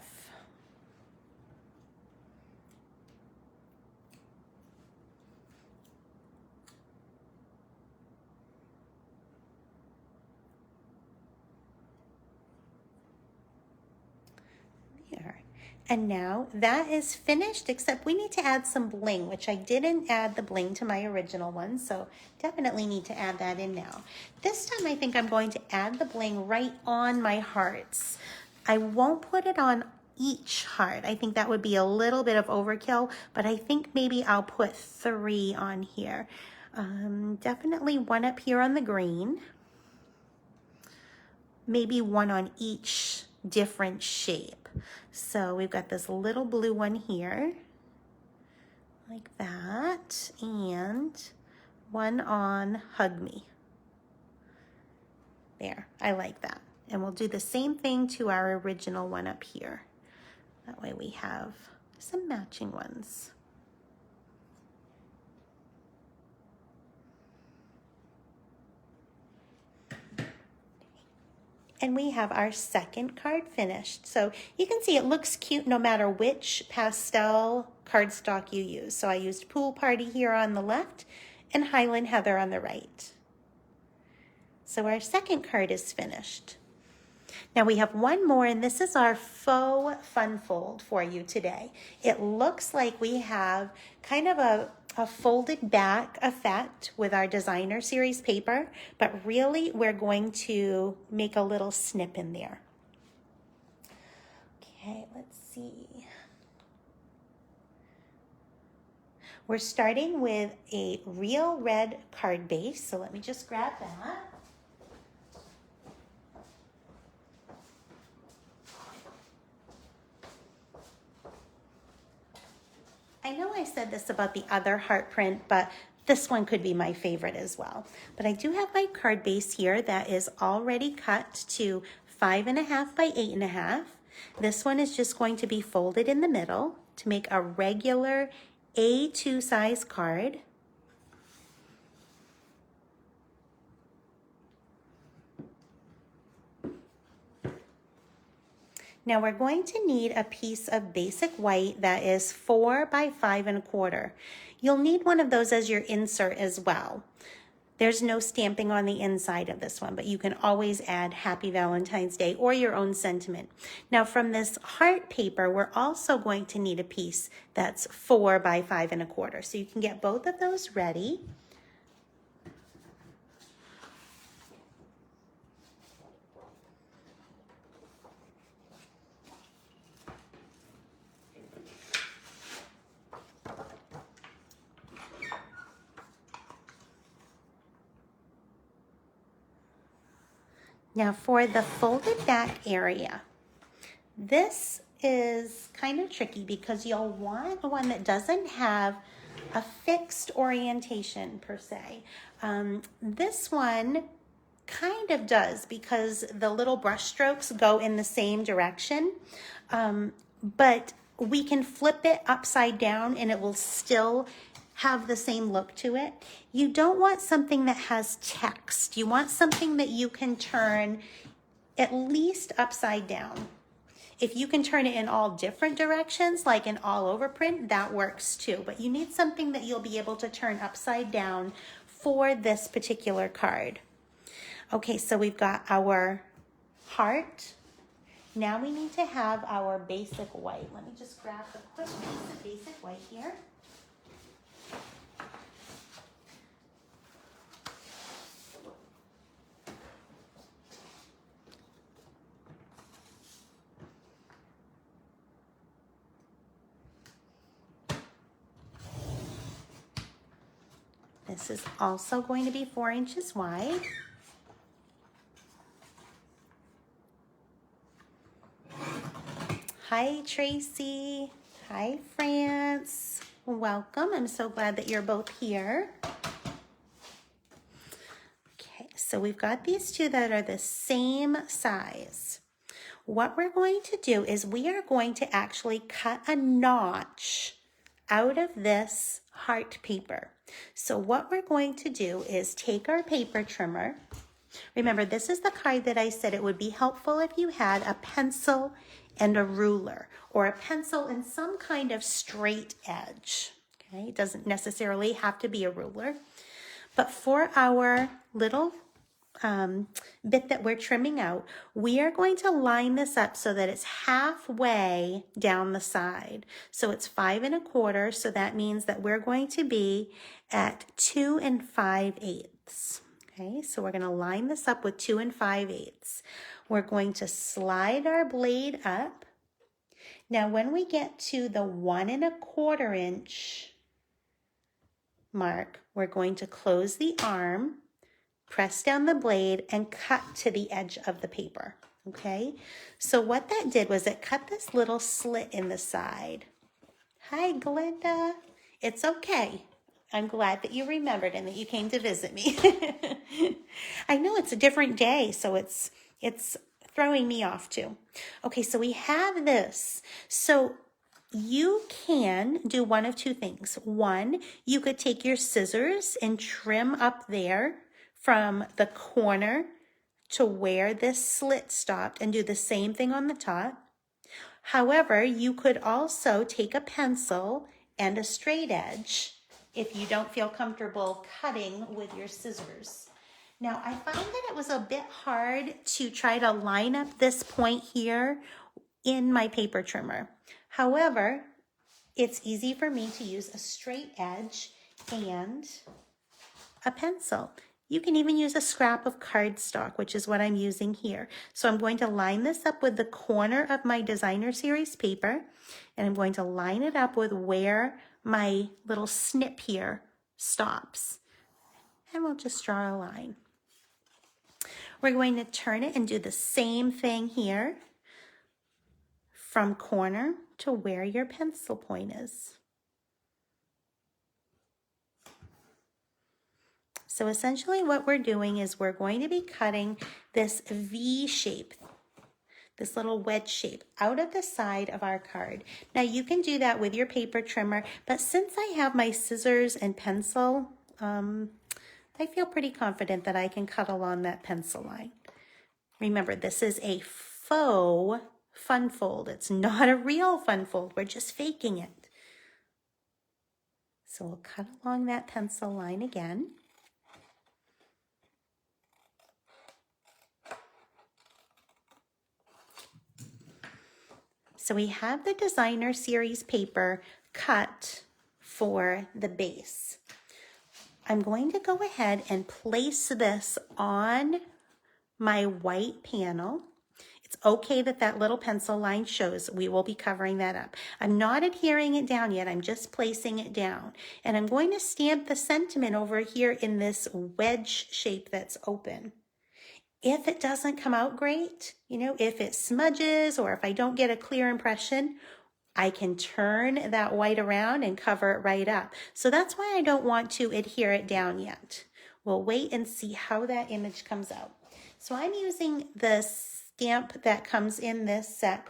There. And now that is finished, except we need to add some bling, which I didn't add the bling to my original one, so definitely need to add that in now. This time I think I'm going to add the bling right on my hearts. I won't put it on each heart. I think that would be a little bit of overkill, but I think maybe I'll put 3 on here. Definitely 1 up here on the green. Maybe 1 on each different shape. So we've got this little blue one here, like that, and 1 on Hug Me. There, I like that. And we'll do the same thing to our original one up here. That way we have some matching ones. And we have our second card finished. So you can see it looks cute no matter which pastel cardstock you use. So I used Pool Party here on the left and Highland Heather on the right. So our second card is finished. Now we have one more, and this is our faux fun fold for you today. It looks like we have kind of a folded back effect with our designer series paper, but really we're going to make a little snip in there. Okay, let's see. We're starting with a real red card base, so let me just grab that. I know I said this about the other heart print, but this one could be my favorite as well. But I do have my card base here that is already cut to 5.5 by 8.5. This one is just going to be folded in the middle to make a regular A2 size card. Now we're going to need a piece of basic white that is 4 by 5.25. You'll need one of those as your insert as well. There's no stamping on the inside of this one, but you can always add Happy Valentine's Day or your own sentiment. Now from this heart paper, we're also going to need a piece that's 4 by 5.25. So you can get both of those ready. Now for the folded back area, this is kind of tricky because you'll want one that doesn't have a fixed orientation per se. This one kind of does because the little brush strokes go in the same direction, but we can flip it upside down and it will still have the same look to it. You don't want something that has text. You want something that you can turn at least upside down. If you can turn it in all different directions, like an all over print, that works too. But you need something that you'll be able to turn upside down for this particular card. Okay, so we've got our heart. Now we need to have our basic white. Let me just grab a quick piece of basic white here. This is also going to be 4 inches wide. Hi, Tracy. Hi, France. Welcome. I'm so glad that you're both here. Okay, so we've got these two that are the same size. What we're going to do is we are going to actually cut a notch out of this heart paper. So what we're going to do is take our paper trimmer. Remember, this is the card that I said it would be helpful if you had a pencil and a ruler, or a pencil and some kind of straight edge. Okay, it doesn't necessarily have to be a ruler. But for our little bit that we're trimming out, we are going to line this up so that it's halfway down the side. So it's 5 1/4, so that means that we're going to be at 2 5/8. Okay, so we're going to line this up with 2 5/8. We're going to slide our blade up. Now when we get to the 1 1/4 inch mark, we're going to close the arm, press down the blade, and cut to the edge of the paper, okay? So what that did was it cut this little slit in the side. Hi, Glenda. It's okay. I'm glad that you remembered and that you came to visit me. I know it's a different day, so it's throwing me off too. Okay, so we have this. So you can do one of two things. One, you could take your scissors and trim up there from the corner to where this slit stopped and do the same thing on the top. However, you could also take a pencil and a straight edge if you don't feel comfortable cutting with your scissors. Now, I find that it was a bit hard to try to line up this point here in my paper trimmer. However, it's easy for me to use a straight edge and a pencil. You can even use a scrap of cardstock, which is what I'm using here. So I'm going to line this up with the corner of my designer series paper, and I'm going to line it up with where my little snip here stops. And we'll just draw a line. We're going to turn it and do the same thing here from corner to where your pencil point is. So essentially what we're doing is we're going to be cutting this V shape, this little wedge shape out of the side of our card. Now you can do that with your paper trimmer, but since I have my scissors and pencil, I feel pretty confident that I can cut along that pencil line. Remember, this is a faux fun fold. It's not a real fun fold. We're just faking it. So we'll cut along that pencil line again. So we have the designer series paper cut for the base. I'm going to go ahead and place this on my white panel. It's okay that that little pencil line shows. We will be covering that up. I'm not adhering it down yet. I'm just placing it down. And I'm going to stamp the sentiment over here in this wedge shape that's open. If it doesn't come out great, if it smudges or if I don't get a clear impression, I can turn that white around and cover it right up. So that's why I don't want to adhere it down yet. We'll wait and see how that image comes out. So I'm using the stamp that comes in this set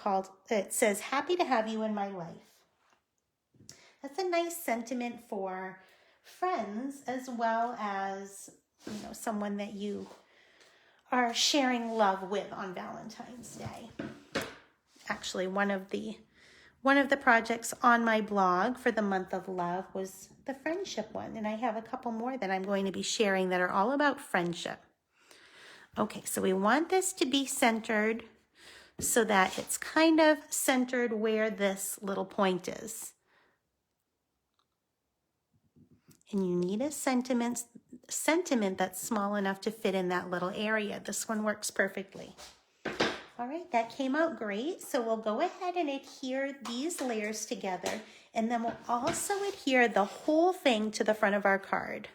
it says, "Happy to have you in my life." That's a nice sentiment for friends as well as, someone that you are sharing love with on Valentine's Day. Actually, one of the projects on my blog for the month of love was the friendship one, and I have a couple more that I'm going to be sharing that are all about friendship. Okay, so we want this to be centered so that it's kind of centered where this little point is. And you need a sentiment that's small enough to fit in that little area. This one works perfectly. All right, that came out great. So we'll go ahead and adhere these layers together, and then we'll also adhere the whole thing to the front of our card.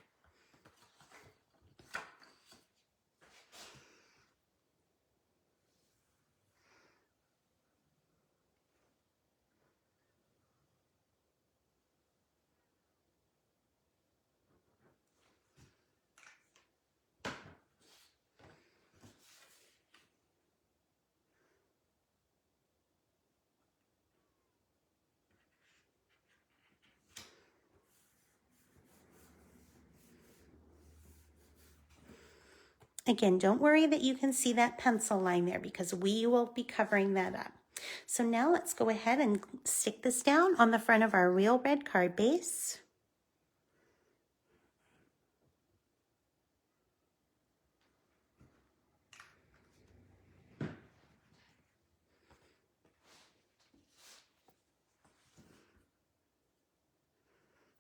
Again, don't worry that you can see that pencil line there because we will be covering that up. So now let's go ahead and stick this down on the front of our real red card base.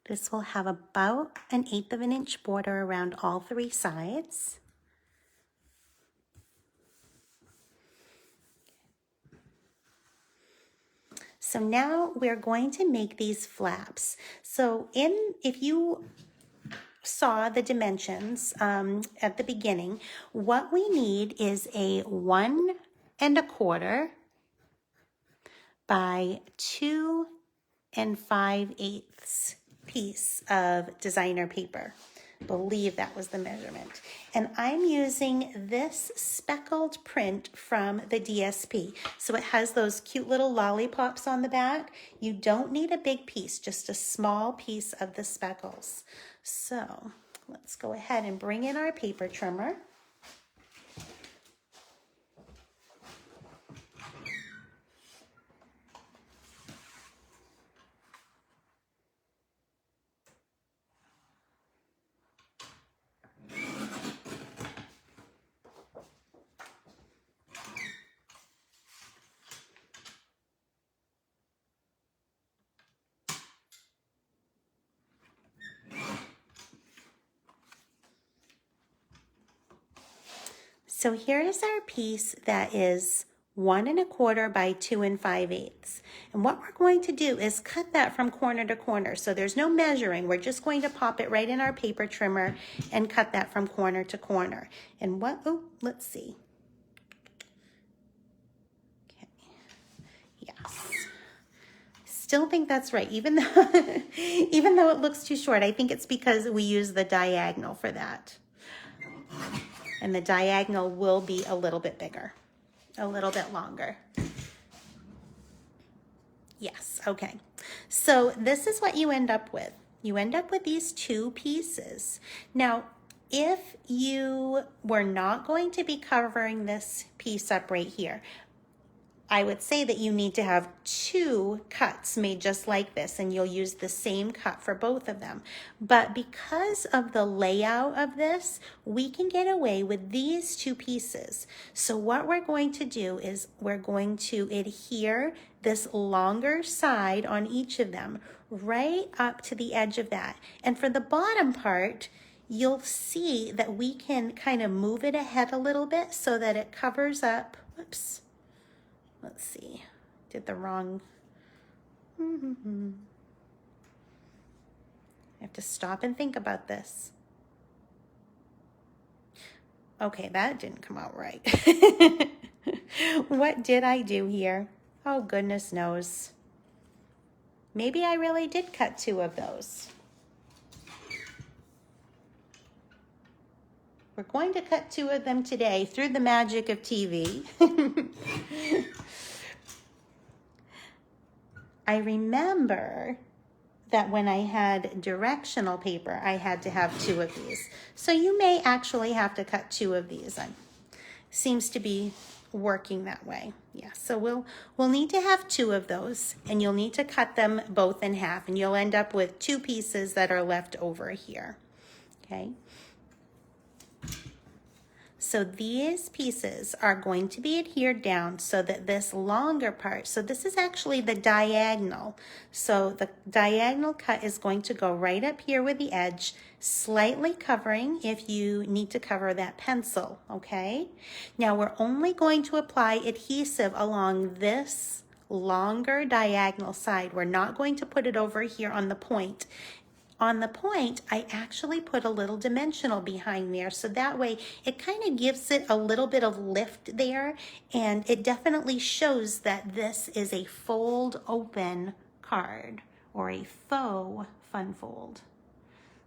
This will have about 1/8 of an inch border around all 3 sides. So now we're going to make these flaps. So if you saw the dimensions at the beginning, what we need is a 1 1/4 by 2 5/8 piece of designer paper. I believe that was the measurement. And I'm using this speckled print from the DSP. So it has those cute little lollipops on the back. You don't need a big piece, just a small piece of the speckles. So let's go ahead and bring in our paper trimmer. So here is our piece that is 1 1/4 by 2 5/8. And what we're going to do is cut that from corner to corner. So there's no measuring. We're just going to pop it right in our paper trimmer and cut that from corner to corner. And let's see. Okay. Yes. Still think that's right, even though it looks too short. I think it's because we use the diagonal for that. And the diagonal will be a little bit bigger, a little bit longer. Yes, okay. So this is what you end up with. You end up with these 2 pieces. Now, if you were not going to be covering this piece up right here, I would say that you need to have 2 cuts made just like this, and you'll use the same cut for both of them. But because of the layout of this, we can get away with these 2 pieces. So what we're going to do is we're going to adhere this longer side on each of them right up to the edge of that. And for the bottom part, you'll see that we can kind of move it ahead a little bit so that it covers up. Whoops. Let's see, did the wrong, I have to stop and think about this. Okay, that didn't come out right. What did I do here? Oh, goodness knows. Maybe I really did cut 2 of those. We're going to cut 2 of them today through the magic of TV. I remember that when I had directional paper, I had to have 2 of these. So you may actually have to cut 2 of these. Seems to be working that way. Yeah, so we'll need to have 2 of those, and you'll need to cut them both in half, and you'll end up with 2 pieces that are left over here. Okay. So these pieces are going to be adhered down so that this longer part, so this is actually the diagonal. So the diagonal cut is going to go right up here with the edge, slightly covering if you need to cover that pencil, okay? Now we're only going to apply adhesive along this longer diagonal side. We're not going to put it over here on the point. On the point, I actually put a little dimensional behind there, so that way it kind of gives it a little bit of lift there, and it definitely shows that this is a fold open card, or a faux fun fold.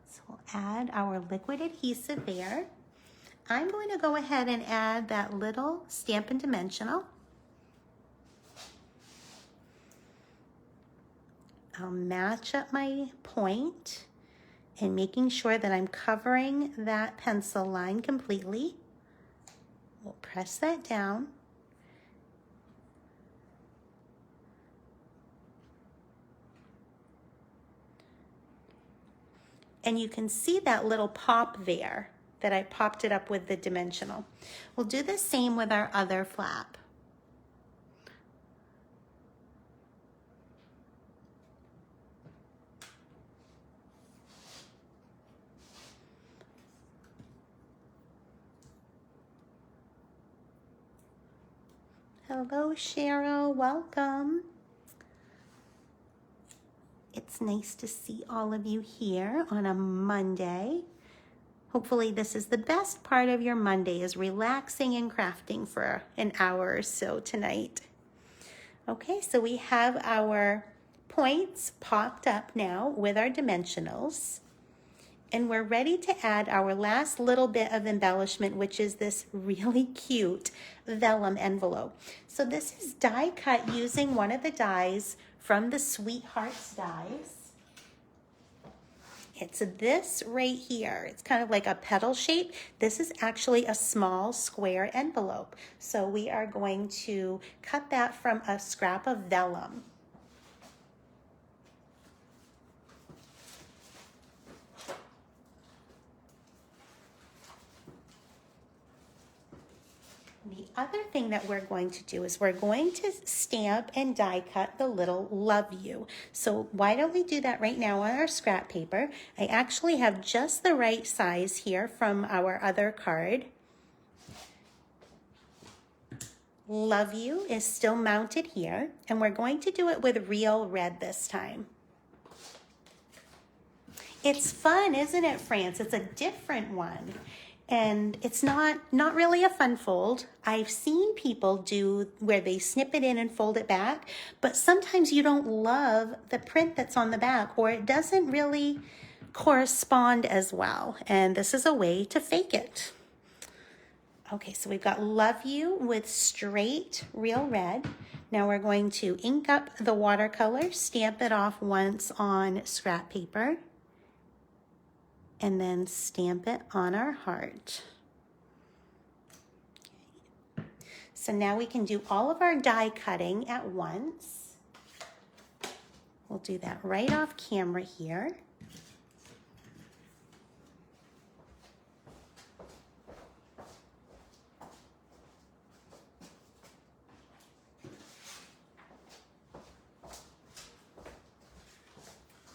So we'll add our liquid adhesive there. I'm going to go ahead and add that little Stampin' Dimensional. I'll match up my point and making sure that I'm covering that pencil line completely. We'll press that down. And you can see that little pop there that I popped it up with the dimensional. We'll do the same with our other flap. Hello, Cheryl. Welcome. It's nice to see all of you here on a Monday. Hopefully this is the best part of your Monday, is relaxing and crafting for an hour or so tonight. Okay, so we have our points popped up now with our dimensionals. And we're ready to add our last little bit of embellishment, which is this really cute vellum envelope. So this is die cut using one of the dies from the Sweethearts dies. It's this right here. It's kind of like a petal shape. This is actually a small square envelope. So we are going to cut that from a scrap of vellum. The other thing that we're going to do is we're going to stamp and die cut the little love you. So why don't we do that right now on our scrap paper? I actually have just the right size here from our other card. Love you is still mounted here, and we're going to do it with real red this time. It's fun, isn't it, France? It's a different one. And it's not really a fun fold. I've seen people do where they snip it in and fold it back, but sometimes you don't love the print that's on the back, or it doesn't really correspond as well. And this is a way to fake it. Okay, so we've got love you with straight real red. Now we're going to ink up the watercolor, stamp it off once on scrap paper, and then stamp it on our heart. Okay. So now we can do all of our die cutting at once. We'll do that right off camera here.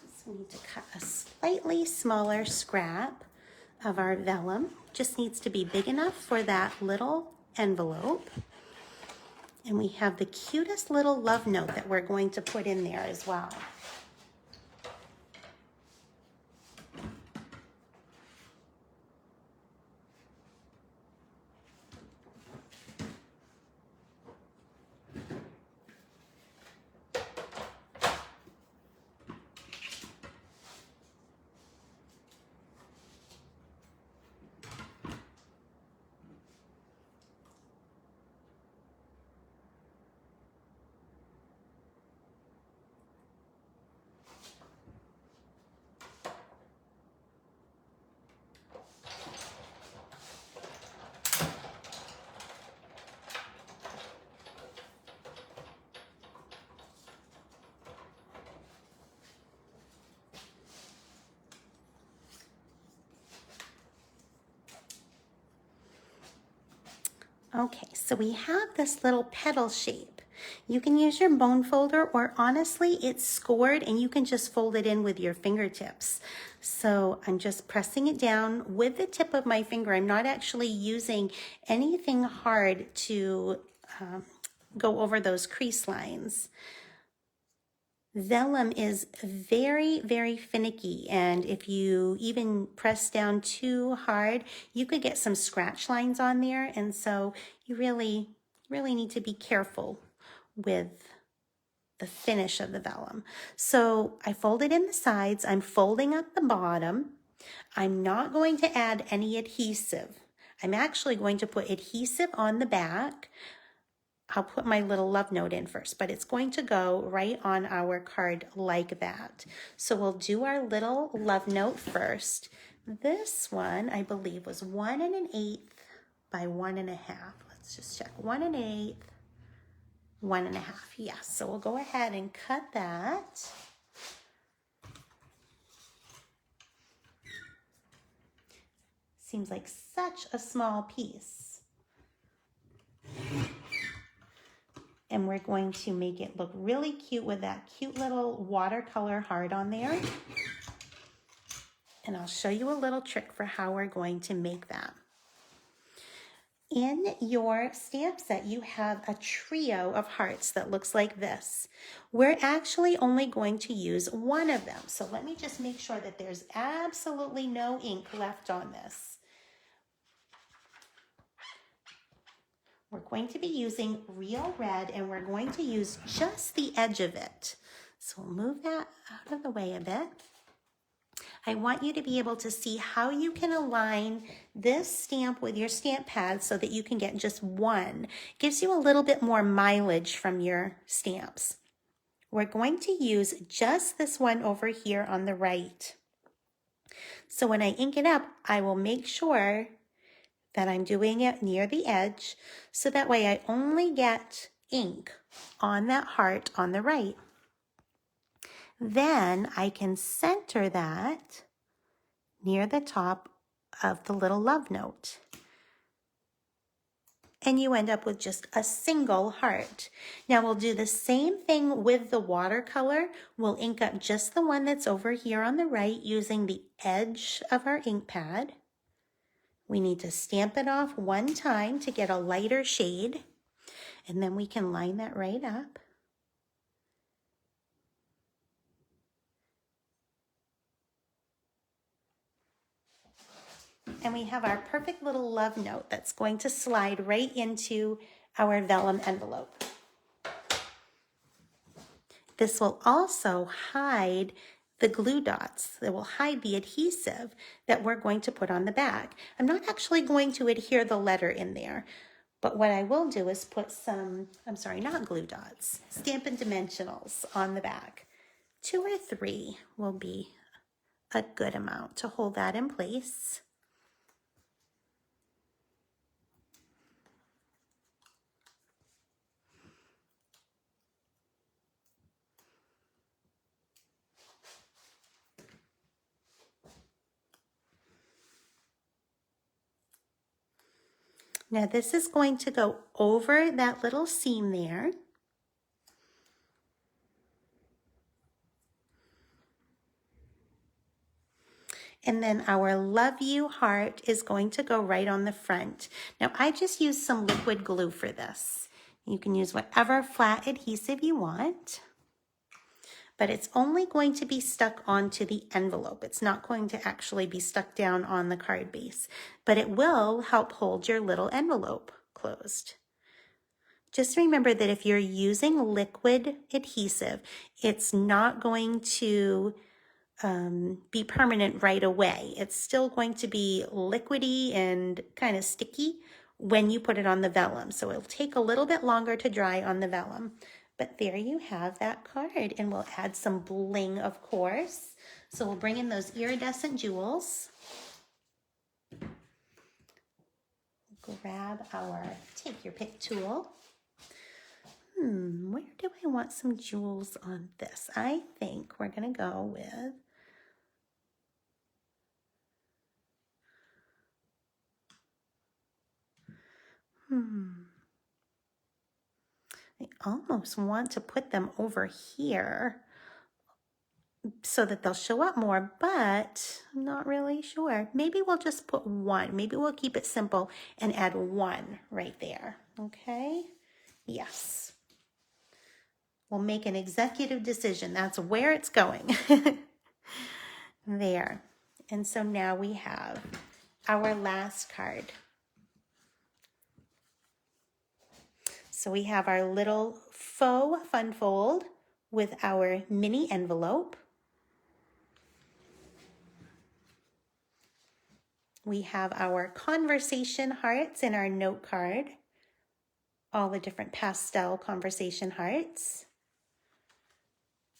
So we need to cut a slightly smaller scrap of our vellum. Just needs to be big enough for that little envelope. And we have the cutest little love note that we're going to put in there as well. Okay, so we have this little petal shape. You can use your bone folder, or honestly, it's scored and you can just fold it in with your fingertips. So I'm just pressing it down with the tip of my finger. I'm not actually using anything hard to go over those crease lines. Vellum is very, very finicky, and if you even press down too hard, you could get some scratch lines on there, and so you really need to be careful with the finish of the vellum. So I folded in the sides, I'm folding up the bottom. I'm not going to add any adhesive. I'm actually going to put adhesive on the back. I'll put my little love note in first, but it's going to go right on our card like that. So we'll do our little love note first. This one, I believe, was 1 1/8 by 1 1/2. Let's just check. 1 1/8, 1 1/2. Yes, so we'll go ahead and cut that. Seems like such a small piece. And we're going to make it look really cute with that cute little watercolor heart on there. And I'll show you a little trick for how we're going to make that. In your stamp set, you have a trio of hearts that looks like this. We're actually only going to use one of them. So let me just make sure that there's absolutely no ink left on this. We're going to be using real red, and we're going to use just the edge of it. So we'll move that out of the way a bit. I want you to be able to see how you can align this stamp with your stamp pad so that you can get just one. It gives you a little bit more mileage from your stamps. We're going to use just this one over here on the right. So when I ink it up, I will make sure that I'm doing it near the edge, so that way I only get ink on that heart on the right. Then I can center that near the top of the little love note. And you end up with just a single heart. Now we'll do the same thing with the watercolor. We'll ink up just the one that's over here on the right using the edge of our ink pad. We need to stamp it off one time to get a lighter shade, and then we can line that right up. And we have our perfect little love note that's going to slide right into our vellum envelope. This will also hide the glue dots. It will hide the adhesive that we're going to put on the back. I'm not actually going to adhere the letter in there, but what I will do is put some, not glue dots, Stampin' Dimensionals on the back. 2 or 3 will be a good amount to hold that in place. Now this is going to go over that little seam there. And then our love you heart is going to go right on the front. Now I just used some liquid glue for this. You can use whatever flat adhesive you want, but it's only going to be stuck onto the envelope. It's not going to actually be stuck down on the card base, but it will help hold your little envelope closed. Just remember that if you're using liquid adhesive, it's not going to be permanent right away. It's still going to be liquidy and kind of sticky when you put it on the vellum. So it'll take a little bit longer to dry on the vellum. But there you have that card, and we'll add some bling, of course. So we'll bring in those iridescent jewels. Grab our take your pick tool. Where do I want some jewels on this? I think we're gonna go with I almost want to put them over here so that they'll show up more, but I'm not really sure. Maybe we'll just put one. Maybe we'll keep it simple and add one right there. Okay? Yes. We'll make an executive decision. That's where it's going. There. And so now we have our last card. So we have our little faux fun fold with our mini envelope. We have our conversation hearts in our note card. All the different pastel conversation hearts.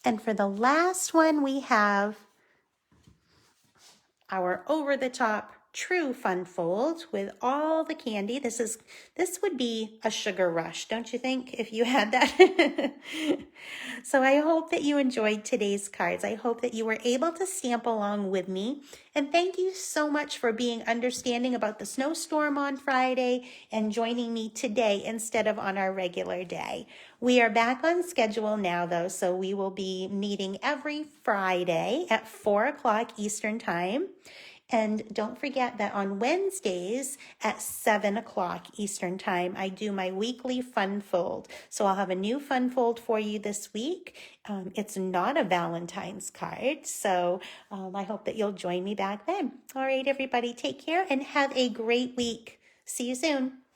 And for the last one, we have our over-the-top true fun fold with all the candy. This would be a sugar rush, don't you think, if you had that? So I hope that you enjoyed today's cards. I hope that you were able to stamp along with me. And thank you so much for being understanding about the snowstorm on Friday and joining me today instead of on our regular day. We are back on schedule now, though, so we will be meeting every Friday at 4 o'clock Eastern Time. And don't forget that on Wednesdays at 7 o'clock Eastern Time, I do my weekly fun fold. So I'll have a new fun fold for you this week. It's not a Valentine's card, so I hope that you'll join me back then. All right, everybody, take care and have a great week. See you soon.